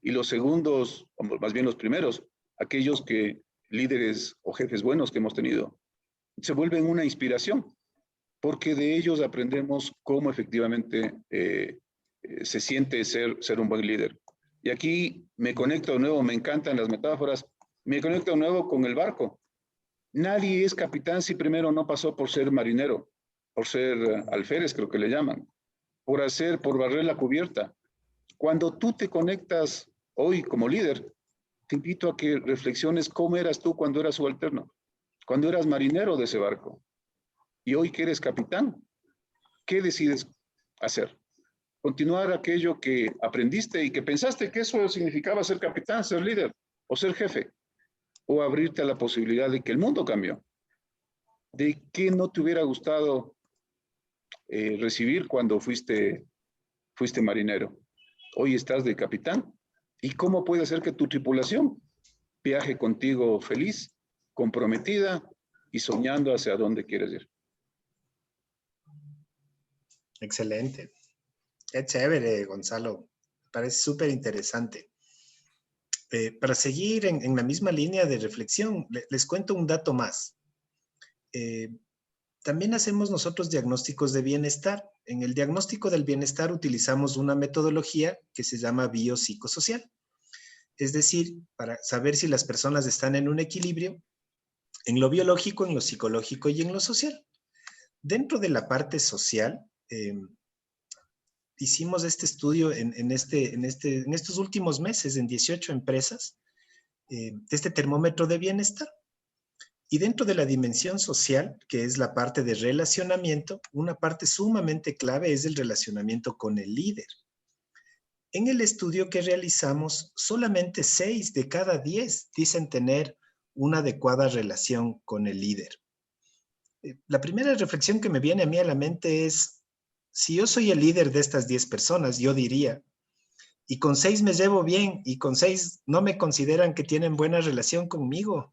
Y los segundos, o más bien los primeros, aquellos que líderes o jefes buenos que hemos tenido, se vuelven una inspiración, porque de ellos aprendemos cómo efectivamente se siente ser un buen líder. Y aquí me conecto de nuevo, me encantan las metáforas, me conecto de nuevo con el barco. Nadie es capitán si primero no pasó por ser marinero, por ser alférez, creo que le llaman, por barrer la cubierta. Cuando tú te conectas hoy como líder, te invito a que reflexiones cómo eras tú cuando eras subalterno, cuando eras marinero de ese barco. Y hoy que eres capitán, ¿qué decides hacer? Continuar aquello que aprendiste y que pensaste que eso significaba ser capitán, ser líder o ser jefe, o abrirte a la posibilidad de que el mundo cambió. ¿De qué no te hubiera gustado recibir cuando fuiste marinero? Hoy estás de capitán. ¿Y cómo puede hacer que tu tripulación viaje contigo feliz, comprometida y soñando hacia dónde quieres ir? Excelente. Qué chévere, Gonzalo. Me parece súper interesante. Para seguir en la misma línea de reflexión, les cuento un dato más. También hacemos nosotros diagnósticos de bienestar. En el diagnóstico del bienestar utilizamos una metodología que se llama biopsicosocial. Es decir, para saber si las personas están en un equilibrio en lo biológico, en lo psicológico y en lo social. Dentro de la parte social, hicimos este estudio en estos últimos meses en 18 empresas, este termómetro de bienestar. Y dentro de la dimensión social, que es la parte de relacionamiento, una parte sumamente clave es el relacionamiento con el líder. En el estudio que realizamos, solamente 6 de cada 10 dicen tener una adecuada relación con el líder. La primera reflexión que me viene a mí a la mente es, si yo soy el líder de estas 10 personas, yo diría, y con 6 me llevo bien, y con 6 no me consideran que tienen buena relación conmigo,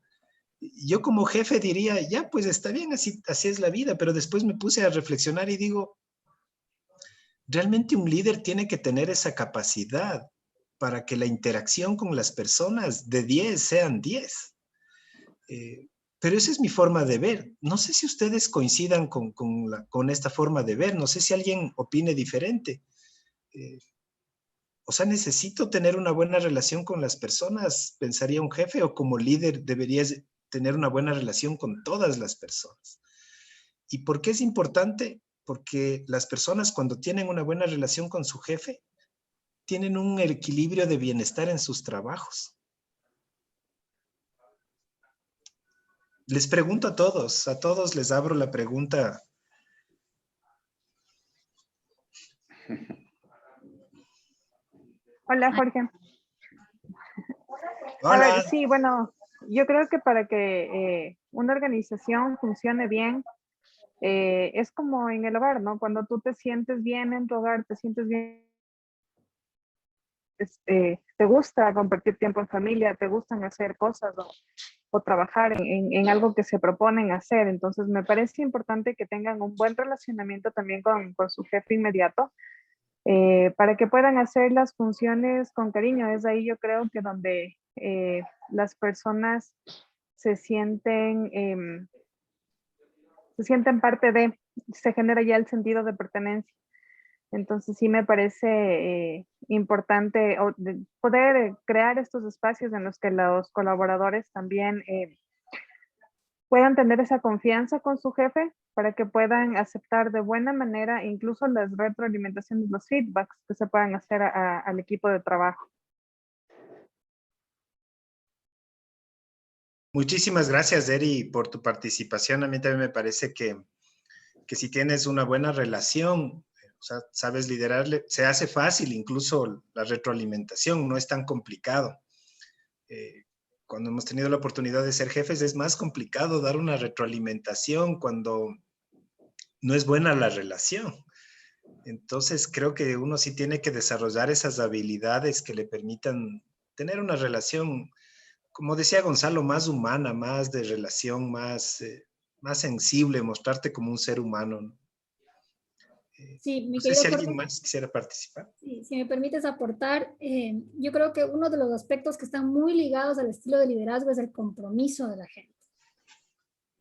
yo como jefe diría, ya, pues está bien, así es la vida, pero después me puse a reflexionar y digo, realmente un líder tiene que tener esa capacidad para que la interacción con las personas de 10 sean 10. Pero esa es mi forma de ver. No sé si ustedes coincidan con esta forma de ver, no sé si alguien opine diferente. O sea, necesito tener una buena relación con las personas, pensaría un jefe, o como líder deberías tener una buena relación con todas las personas. ¿Y por qué es importante? Porque las personas cuando tienen una buena relación con su jefe, tienen un equilibrio de bienestar en sus trabajos. Les pregunto a todos les abro la pregunta. Hola, Jorge. Hola. A ver, sí, bueno, yo creo que para que una organización funcione bien, es como en el hogar, ¿no? Cuando tú te sientes bien en tu hogar, te sientes bien, te gusta compartir tiempo en familia, te gustan hacer cosas o trabajar en algo que se proponen hacer. Entonces, me parece importante que tengan un buen relacionamiento también con su jefe inmediato, para que puedan hacer las funciones con cariño. Es ahí yo creo que donde las personas se sienten parte de, se genera ya el sentido de pertenencia. Entonces sí me parece importante poder crear estos espacios en los que los colaboradores también puedan tener esa confianza con su jefe para que puedan aceptar de buena manera incluso las retroalimentaciones, los feedbacks que se puedan hacer al equipo de trabajo. Muchísimas gracias, Eri, por tu participación. A mí también me parece que si tienes una buena relación, o sea, sabes liderarle, se hace fácil incluso la retroalimentación, no es tan complicado. Cuando hemos tenido la oportunidad de ser jefes, es más complicado dar una retroalimentación cuando no es buena la relación. Entonces, creo que uno sí tiene que desarrollar esas habilidades que le permitan tener una relación, como decía Gonzalo, más humana, más de relación, más sensible, mostrarte como un ser humano, ¿no? Sí, mi No sé querido si alguien Jorge, más quisiera participar. sí, si me permites aportar, yo creo que uno de los aspectos que están muy ligados al estilo de liderazgo es el compromiso de la gente.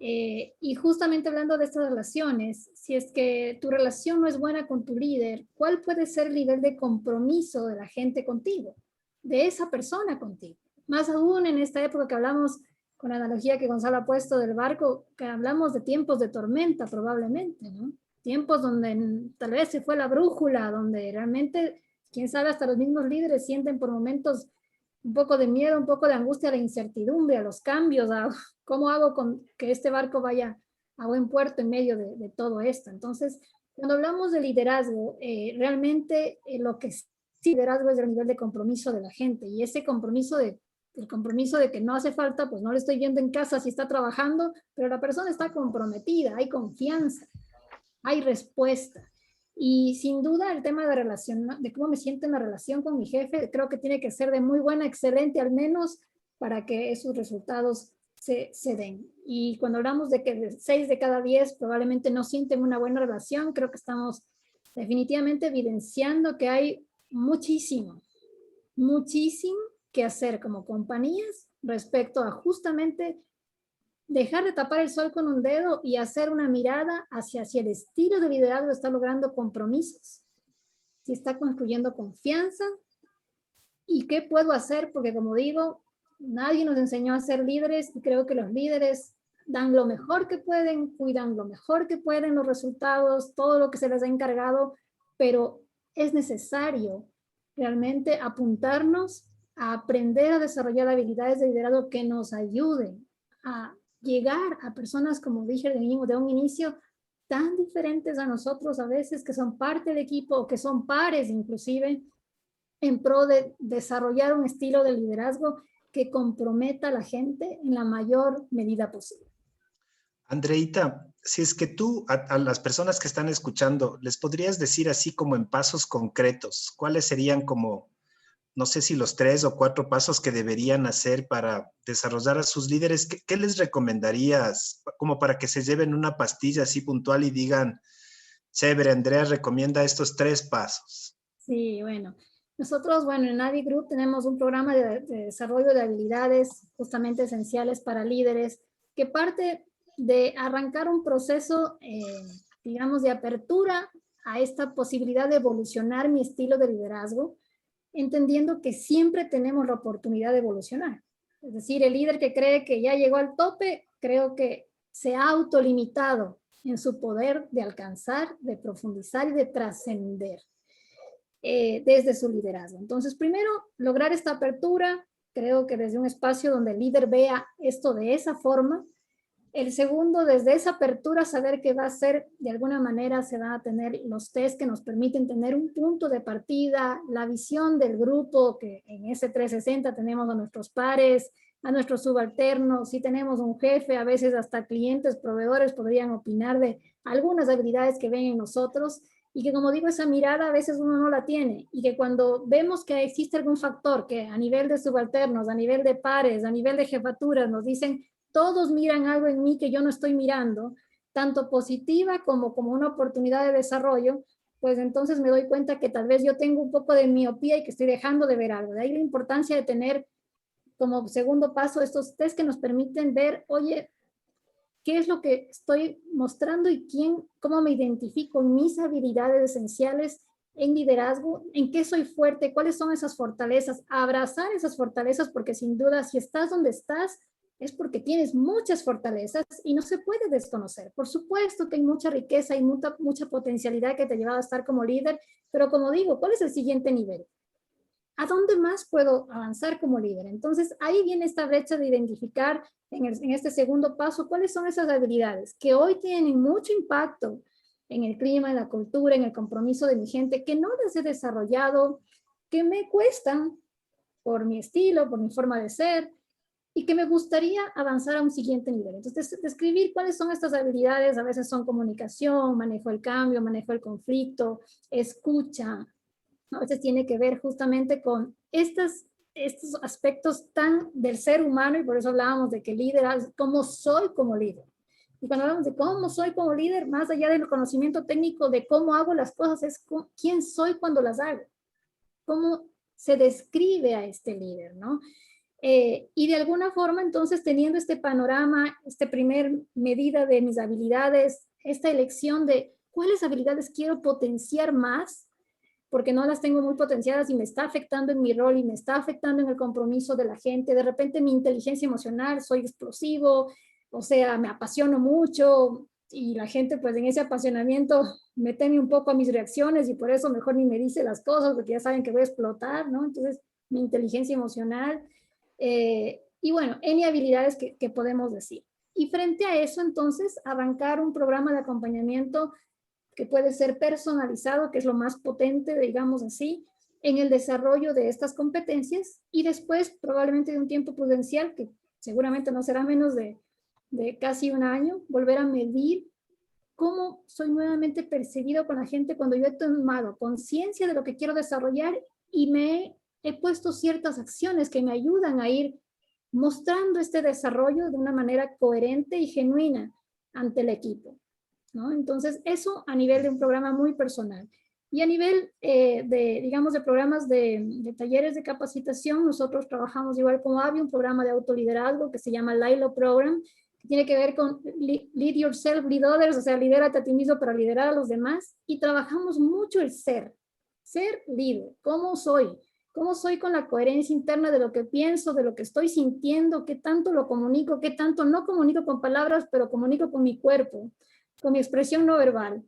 Y justamente hablando de estas relaciones, si es que tu relación no es buena con tu líder, ¿cuál puede ser el nivel de compromiso de la gente contigo, de esa persona contigo? Más aún en esta época que hablamos, con la analogía que Gonzalo ha puesto del barco, que hablamos de tiempos de tormenta probablemente, ¿no? Tiempos donde tal vez se fue la brújula, donde realmente, quién sabe, hasta los mismos líderes sienten por momentos un poco de miedo, un poco de angustia, a la incertidumbre, a los cambios, a cómo hago con que este barco vaya a buen puerto en medio de todo esto. Entonces, cuando hablamos de liderazgo, realmente lo que sí liderazgo es el nivel de compromiso de la gente, y ese compromiso el compromiso de que no hace falta, pues no le estoy viendo en casa si está trabajando, pero la persona está comprometida, hay confianza, hay respuesta. Y sin duda el tema de relación, de cómo me siento en la relación con mi jefe, creo que tiene que ser de muy buena, excelente al menos, para que esos resultados se den. Y cuando hablamos de que 6 de cada 10 probablemente no sienten una buena relación, creo que estamos definitivamente evidenciando que hay muchísimo que hacer como compañías respecto a justamente dejar de tapar el sol con un dedo y hacer una mirada hacia si el estilo de liderazgo está logrando compromisos, si está construyendo confianza y qué puedo hacer, porque como digo, nadie nos enseñó a ser líderes y creo que los líderes dan lo mejor que pueden, cuidan lo mejor que pueden los resultados, todo lo que se les ha encargado, pero es necesario realmente apuntarnos a aprender a desarrollar habilidades de liderazgo que nos ayuden a llegar a personas, como dije de un inicio, tan diferentes a nosotros a veces, que son parte del equipo o que son pares inclusive, en pro de desarrollar un estilo de liderazgo que comprometa a la gente en la mayor medida posible. Andreita, si es que tú a las personas que están escuchando, les podrías decir así como en pasos concretos, ¿cuáles serían como, no sé si los 3 o 4 pasos que deberían hacer para desarrollar a sus líderes? ¿Qué les recomendarías como para que se lleven una pastilla así puntual y digan, chévere, Andrea recomienda estos 3 pasos? Sí, bueno. Nosotros, bueno, en Adi Group tenemos un programa de desarrollo de habilidades justamente esenciales para líderes que parte de arrancar un proceso, digamos, de apertura a esta posibilidad de evolucionar mi estilo de liderazgo, entendiendo que siempre tenemos la oportunidad de evolucionar. Es decir, el líder que cree que ya llegó al tope, creo que se ha autolimitado en su poder de alcanzar, de profundizar y de trascender desde su liderazgo. Entonces, primero, lograr esta apertura, creo que desde un espacio donde el líder vea esto de esa forma. El segundo, desde esa apertura, saber que va a ser, de alguna manera, se van a tener los test que nos permiten tener un punto de partida, la visión del grupo, que en ese 360 tenemos a nuestros pares, a nuestros subalternos, si tenemos un jefe, a veces hasta clientes, proveedores podrían opinar de algunas habilidades que ven en nosotros, y que, como digo, esa mirada a veces uno no la tiene, y que cuando vemos que existe algún factor que a nivel de subalternos, a nivel de pares, a nivel de jefaturas, nos dicen, todos miran algo en mí que yo no estoy mirando, tanto positiva como una oportunidad de desarrollo, pues entonces me doy cuenta que tal vez yo tengo un poco de miopía y que estoy dejando de ver algo. De ahí la importancia de tener como segundo paso estos test que nos permiten ver, oye, ¿qué es lo que estoy mostrando y cómo me identifico en mis habilidades esenciales en liderazgo? ¿En qué soy fuerte? ¿Cuáles son esas fortalezas? Abrazar esas fortalezas, porque sin duda si estás donde estás es porque tienes muchas fortalezas y no se puede desconocer. Por supuesto que hay mucha riqueza y mucha potencialidad que te ha llevado a estar como líder, pero como digo, ¿cuál es el siguiente nivel? ¿A dónde más puedo avanzar como líder? Entonces, ahí viene esta brecha de identificar en este segundo paso cuáles son esas habilidades que hoy tienen mucho impacto en el clima, en la cultura, en el compromiso de mi gente, que no las he desarrollado, que me cuestan por mi estilo, por mi forma de ser, y que me gustaría avanzar a un siguiente nivel. Entonces, describir cuáles son estas habilidades, a veces son comunicación, manejo del cambio, manejo del conflicto, escucha. A veces tiene que ver justamente con estos aspectos tan del ser humano, y por eso hablábamos de que líder, cómo soy como líder. Y cuando hablamos de cómo soy como líder, más allá del conocimiento técnico de cómo hago las cosas, es quién soy cuando las hago. Cómo se describe a este líder, ¿no? Y de alguna forma, entonces, teniendo este panorama, esta primer medida de mis habilidades, esta elección de cuáles habilidades quiero potenciar más, porque no las tengo muy potenciadas y me está afectando en mi rol y me está afectando en el compromiso de la gente. De repente mi inteligencia emocional, soy explosivo, o sea, me apasiono mucho y la gente pues en ese apasionamiento me teme un poco a mis reacciones y por eso mejor ni me dice las cosas porque ya saben que voy a explotar, ¿no? Entonces, mi inteligencia emocional y bueno, N habilidades que podemos decir. Y frente a eso, entonces, arrancar un programa de acompañamiento que puede ser personalizado, que es lo más potente, digamos así, en el desarrollo de estas competencias y después probablemente de un tiempo prudencial, que seguramente no será menos de casi un año, volver a medir cómo soy nuevamente percibido con la gente cuando yo he tomado conciencia de lo que quiero desarrollar y he puesto ciertas acciones que me ayudan a ir mostrando este desarrollo de una manera coherente y genuina ante el equipo, ¿no? Entonces, eso a nivel de un programa muy personal. Y a nivel digamos, de programas de talleres de capacitación, nosotros trabajamos igual como había un programa de autoliderazgo que se llama LILO Program, que tiene que ver con Lead Yourself, Lead Others, o sea, lidérate a ti mismo para liderar a los demás. Y trabajamos mucho el ser líder, ¿cómo soy? ¿Cómo soy con la coherencia interna de lo que pienso, de lo que estoy sintiendo, qué tanto lo comunico, qué tanto no comunico con palabras, pero comunico con mi cuerpo, con mi expresión no verbal,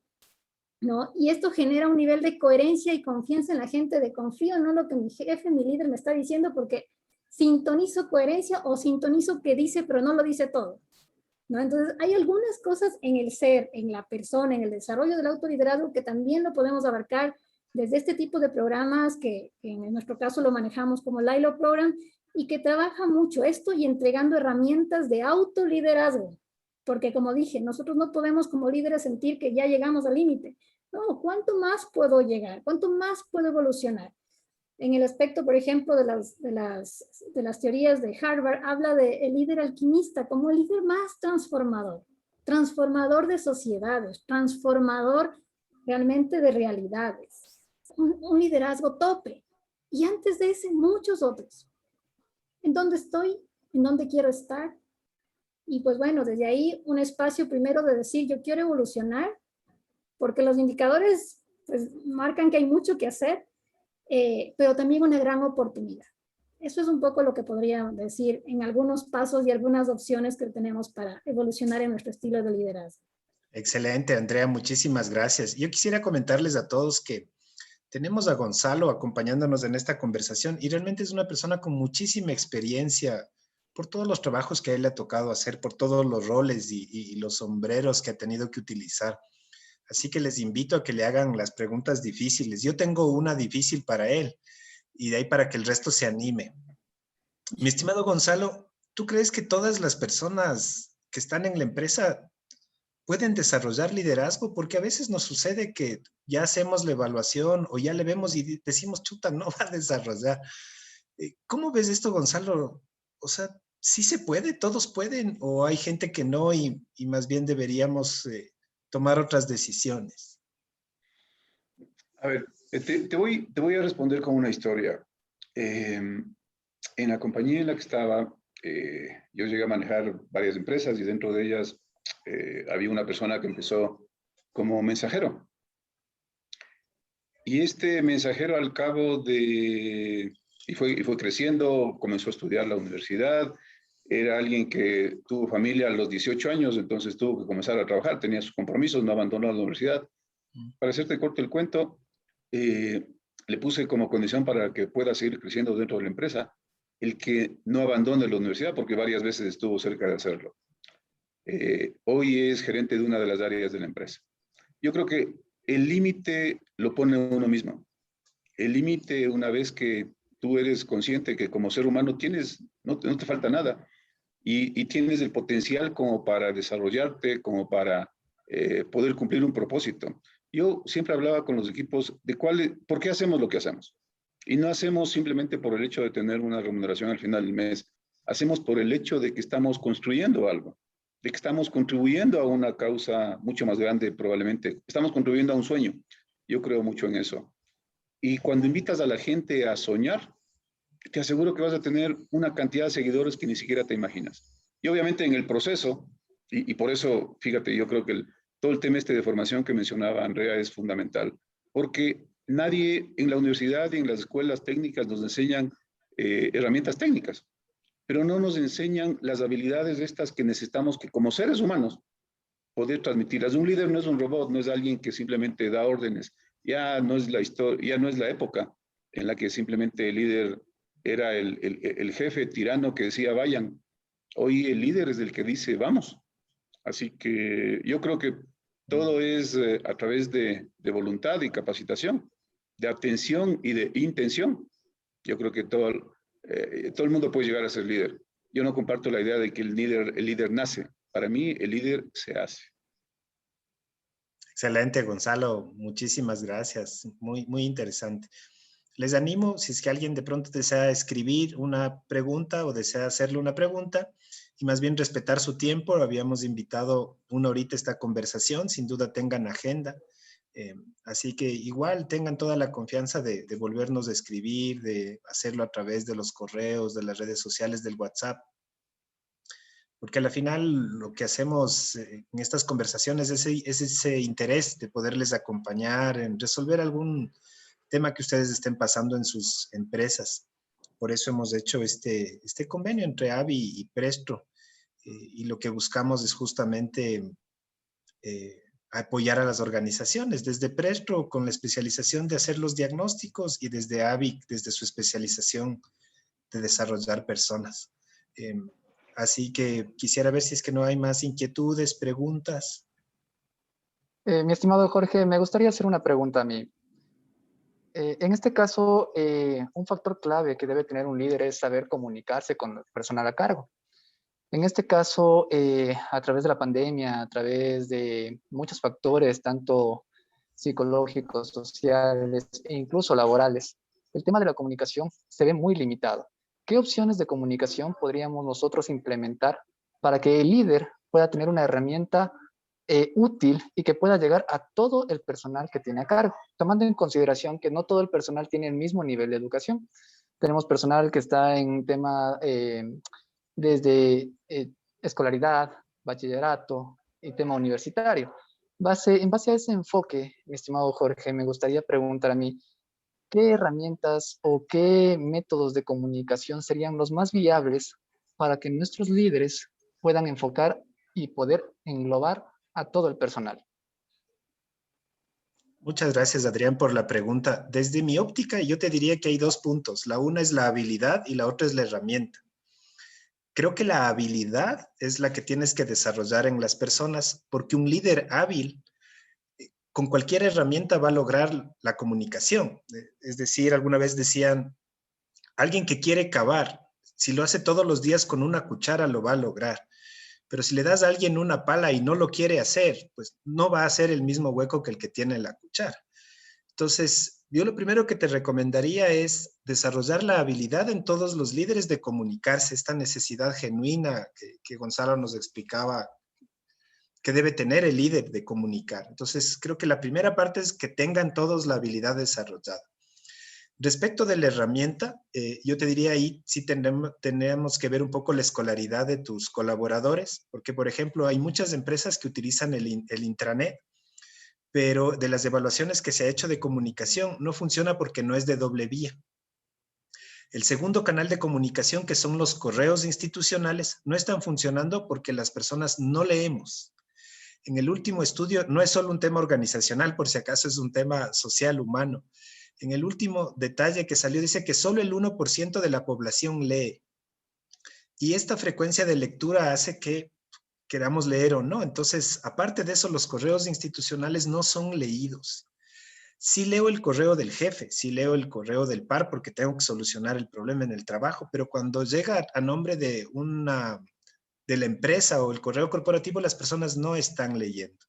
¿no? Y esto genera un nivel de coherencia y confianza en la gente, de confío en lo que mi jefe, mi líder me está diciendo porque sintonizo coherencia o sintonizo que dice, pero no lo dice todo, ¿no? Entonces, hay algunas cosas en el ser, en la persona, en el desarrollo del autoliderazgo que también lo podemos abarcar desde este tipo de programas que en nuestro caso lo manejamos como LILO Program y que trabaja mucho esto y entregando herramientas de autoliderazgo. Porque como dije, nosotros no podemos como líderes sentir que ya llegamos al límite. No, ¿cuánto más puedo llegar? ¿Cuánto más puedo evolucionar? En el aspecto, por ejemplo, de las teorías de Harvard, habla de el líder alquimista como el líder más transformador de sociedades, transformador realmente de realidades. Un liderazgo tope. Y antes de ese, muchos otros. ¿En dónde estoy? ¿En dónde quiero estar? Y pues bueno, desde ahí un espacio primero de decir, yo quiero evolucionar, porque los indicadores pues, marcan que hay mucho que hacer, pero también una gran oportunidad. Eso es un poco lo que podría decir en algunos pasos y algunas opciones que tenemos para evolucionar en nuestro estilo de liderazgo. Excelente, Andrea, muchísimas gracias. Yo quisiera comentarles a todos que tenemos a Gonzalo acompañándonos en esta conversación y realmente es una persona con muchísima experiencia por todos los trabajos que a él le ha tocado hacer, por todos los roles y los sombreros que ha tenido que utilizar. Así que les invito a que le hagan las preguntas difíciles. Yo tengo una difícil para él y de ahí para que el resto se anime. Mi estimado Gonzalo, ¿tú crees que todas las personas que están en la empresa pueden desarrollar liderazgo? Porque a veces nos sucede que ya hacemos la evaluación o ya le vemos y decimos, chuta, no va a desarrollar. ¿Cómo ves esto, Gonzalo? O sea, ¿sí se puede? ¿Todos pueden? ¿O hay gente que no y más bien deberíamos tomar otras decisiones? A ver, te voy a responder con una historia. En la compañía en la que estaba, yo llegué a manejar varias empresas y dentro de ellas había una persona que empezó como mensajero. Y este mensajero al cabo de... Y fue creciendo, comenzó a estudiar la universidad, era alguien que tuvo familia a los 18 años, entonces tuvo que comenzar a trabajar, tenía sus compromisos, no abandonó la universidad. Para hacerte corto el cuento, le puse como condición para que pueda seguir creciendo dentro de la empresa, el que no abandone la universidad, porque varias veces estuvo cerca de hacerlo. Hoy es gerente de una de las áreas de la empresa. Yo creo que el límite lo pone uno mismo. El límite, una vez que tú eres consciente que como ser humano no te falta nada y tienes el potencial como para desarrollarte, como para poder cumplir un propósito. Yo siempre hablaba con los equipos de por qué hacemos lo que hacemos. Y no hacemos simplemente por el hecho de tener una remuneración al final del mes. Hacemos por el hecho de que estamos construyendo algo. de que estamos contribuyendo a una causa mucho más grande probablemente. Estamos contribuyendo a un sueño. Yo creo mucho en eso. Y cuando invitas a la gente a soñar, te aseguro que vas a tener una cantidad de seguidores que ni siquiera te imaginas. Y obviamente en el proceso, y por eso, fíjate, yo creo que todo el tema de formación que mencionaba Andrea es fundamental, porque nadie en la universidad y en las escuelas técnicas nos enseñan herramientas técnicas, pero no nos enseñan las habilidades estas que necesitamos que como seres humanos poder transmitirlas. Un líder no es un robot, no es alguien que simplemente da órdenes. Ya no es la historia, ya no es la época en la que simplemente el líder era el jefe tirano que decía vayan. Hoy el líder es el que dice vamos. Así que yo creo que todo es a través de voluntad y capacitación, de atención y de intención. Yo creo que todo el mundo puede llegar a ser líder. Yo no comparto la idea de que el líder nace. Para mí, el líder se hace. Excelente, Gonzalo. Muchísimas gracias. Muy, muy interesante. Les animo, si es que alguien de pronto desea escribir una pregunta o desea hacerle una pregunta, y más bien respetar su tiempo. Habíamos invitado 1 horita esta conversación. Sin duda tengan agenda. Así que igual tengan toda la confianza de volvernos a escribir, de hacerlo a través de los correos, de las redes sociales, del WhatsApp. Porque al final lo que hacemos en estas conversaciones es ese interés de poderles acompañar en resolver algún tema que ustedes estén pasando en sus empresas. Por eso hemos hecho este convenio entre AVI y Prestro. Y lo que buscamos es justamente apoyar a las organizaciones, desde Prestro con la especialización de hacer los diagnósticos y desde AVI, desde su especialización de desarrollar personas. Así que quisiera ver si es que no hay más inquietudes, preguntas. Mi estimado Jorge, me gustaría hacer una pregunta a mí. En este caso, un factor clave que debe tener un líder es saber comunicarse con el personal a cargo. En este caso, a través de la pandemia, a través de muchos factores, tanto psicológicos, sociales e incluso laborales, el tema de la comunicación se ve muy limitado. ¿Qué opciones de comunicación podríamos nosotros implementar para que el líder pueda tener una herramienta útil y que pueda llegar a todo el personal que tiene a cargo, tomando en consideración que no todo el personal tiene el mismo nivel de educación? Tenemos personal que está en tema desde escolaridad, bachillerato y tema universitario. En base a ese enfoque, mi estimado Jorge, me gustaría preguntar a mí, ¿qué herramientas o qué métodos de comunicación serían los más viables para que nuestros líderes puedan enfocar y poder englobar a todo el personal? Muchas gracias, Adrián, por la pregunta. Desde mi óptica, yo te diría que hay 2 puntos. La una es la habilidad y la otra es la herramienta. Creo que la habilidad es la que tienes que desarrollar en las personas, porque un líder hábil con cualquier herramienta va a lograr la comunicación. Es decir, alguna vez decían, alguien que quiere cavar, si lo hace todos los días con una cuchara, lo va a lograr. Pero si le das a alguien una pala y no lo quiere hacer, pues no va a hacer el mismo hueco que el que tiene la cuchara. Entonces, yo lo primero que te recomendaría es desarrollar la habilidad en todos los líderes de comunicarse, esta necesidad genuina que Gonzalo nos explicaba que debe tener el líder de comunicar. Entonces, creo que la primera parte es que tengan todos la habilidad desarrollada. Respecto de la herramienta, yo te diría ahí sí tenemos que ver un poco la escolaridad de tus colaboradores, porque, por ejemplo, hay muchas empresas que utilizan el intranet, pero de las evaluaciones que se ha hecho de comunicación no funciona porque no es de doble vía. El segundo canal de comunicación, que son los correos institucionales, no están funcionando porque las personas no leemos. En el último estudio, no es solo un tema organizacional, por si acaso es un tema social, humano. En el último detalle que salió, dice que solo el 1% de la población lee. Y esta frecuencia de lectura hace que queramos leer o no. Entonces, aparte de eso, los correos institucionales no son leídos. Sí leo el correo del jefe, sí leo el correo del par porque tengo que solucionar el problema en el trabajo, pero cuando llega a nombre de la empresa o el correo corporativo, las personas no están leyendo.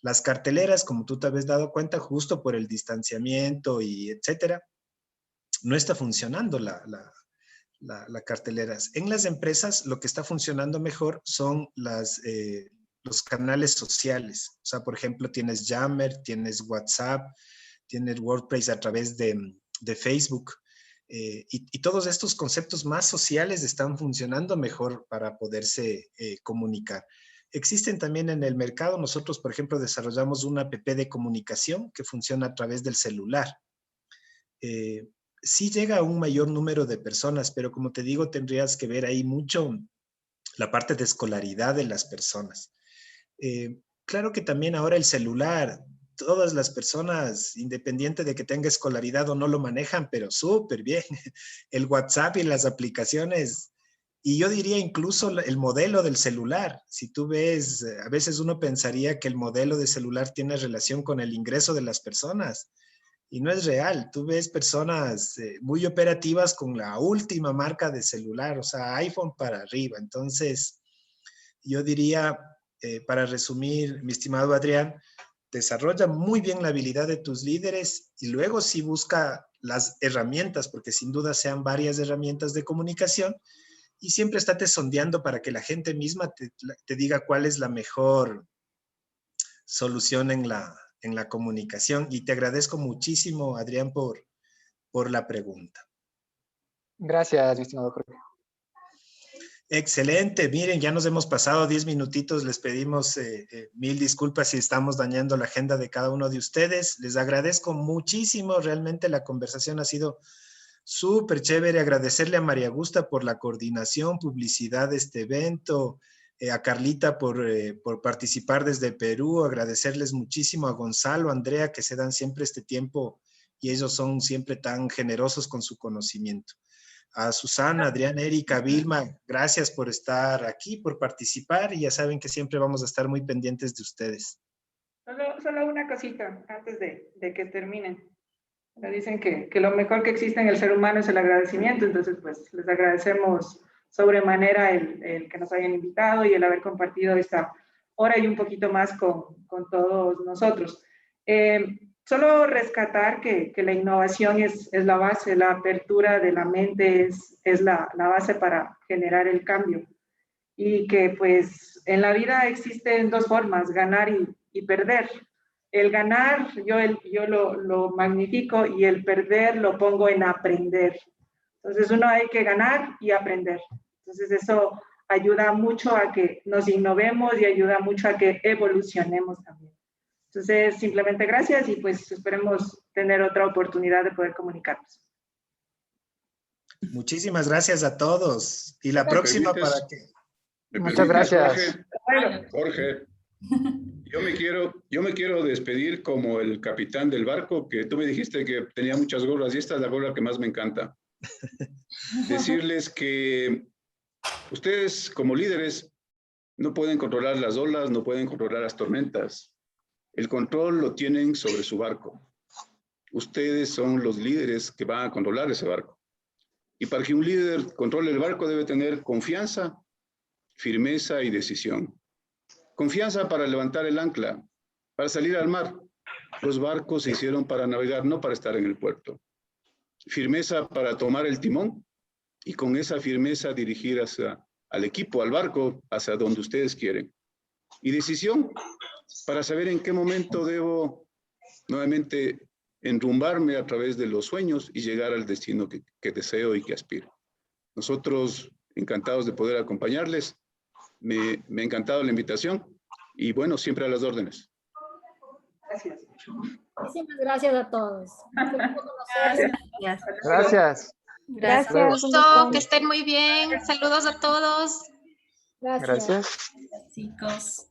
Las carteleras, como tú te habías dado cuenta, justo por el distanciamiento y etcétera, no está funcionando la cartelera. En las empresas lo que está funcionando mejor son los canales sociales. O sea, por ejemplo, tienes Yammer, tienes WhatsApp, tienes WordPress a través de Facebook. Y todos estos conceptos más sociales están funcionando mejor para poderse comunicar. Existen también en el mercado. Nosotros, por ejemplo, desarrollamos una app de comunicación que funciona a través del celular. Sí llega a un mayor número de personas, pero como te digo, tendrías que ver ahí mucho la parte de escolaridad de las personas. Claro que también ahora el celular, todas las personas, independiente de que tenga escolaridad o no, lo manejan, pero súper bien. El WhatsApp y las aplicaciones, y yo diría incluso el modelo del celular. Si tú ves, a veces uno pensaría que el modelo de celular tiene relación con el ingreso de las personas, y no es real. Tú ves personas muy operativas con la última marca de celular, o sea, iPhone para arriba. Entonces, yo diría, para resumir, mi estimado Adrián, desarrolla muy bien la habilidad de tus líderes y luego sí busca las herramientas, porque sin duda sean varias herramientas de comunicación, y siempre estate sondeando para que la gente misma te diga cuál es la mejor solución en la comunicación. Y te agradezco muchísimo, Adrián, por la pregunta. Gracias, mi estimado Jorge. Excelente. Miren, ya nos hemos pasado 10 minutitos. Les pedimos mil disculpas si estamos dañando la agenda de cada uno de ustedes. Les agradezco muchísimo. Realmente la conversación ha sido súper chévere. Agradecerle a María Augusta por la coordinación, publicidad de este evento, a Carlita por participar desde Perú. Agradecerles muchísimo a Gonzalo, a Andrea, que se dan siempre este tiempo y ellos son siempre tan generosos con su conocimiento. A Susana, Adrián, Erika, Vilma, gracias por estar aquí, por participar, y ya saben que siempre vamos a estar muy pendientes de ustedes. Solo una cosita antes de que terminen. Me dicen que lo mejor que existe en el ser humano es el agradecimiento, entonces pues les agradecemos sobremanera el que nos hayan invitado y el haber compartido esta hora y un poquito más con todos nosotros. Solo rescatar que la innovación es la base, la apertura de la mente es la base para generar el cambio. Y que pues en la vida existen dos formas, ganar y perder. El ganar yo lo magnifico y el perder lo pongo en aprender. Entonces uno hay que ganar y aprender. Entonces eso ayuda mucho a que nos innovemos y ayuda mucho a que evolucionemos también. Entonces, simplemente gracias y pues esperemos tener otra oportunidad de poder comunicarnos. Muchísimas gracias a todos. Y la próxima para que... Muchas gracias. Jorge, yo me quiero despedir como el capitán del barco, que tú me dijiste que tenía muchas gorras y esta es la gorra que más me encanta. Decirles que ustedes como líderes no pueden controlar las olas, no pueden controlar las tormentas. El control lo tienen sobre su barco. Ustedes son los líderes que van a controlar ese barco. Y para que un líder controle el barco debe tener confianza, firmeza y decisión. Confianza para levantar el ancla, para salir al mar. Los barcos se hicieron para navegar, no para estar en el puerto. Firmeza para tomar el timón y con esa firmeza dirigir al equipo, al barco, hacia donde ustedes quieren. Y decisión para saber en qué momento debo nuevamente enrumbarme a través de los sueños y llegar al destino que deseo y que aspiro. Nosotros encantados de poder acompañarles. Me ha encantado la invitación y bueno, siempre a las órdenes. Gracias. Muchísimas gracias a todos. Gracias. Gracias. Un gusto, que estén muy bien. Saludos a todos. Gracias. Gracias. Chicos.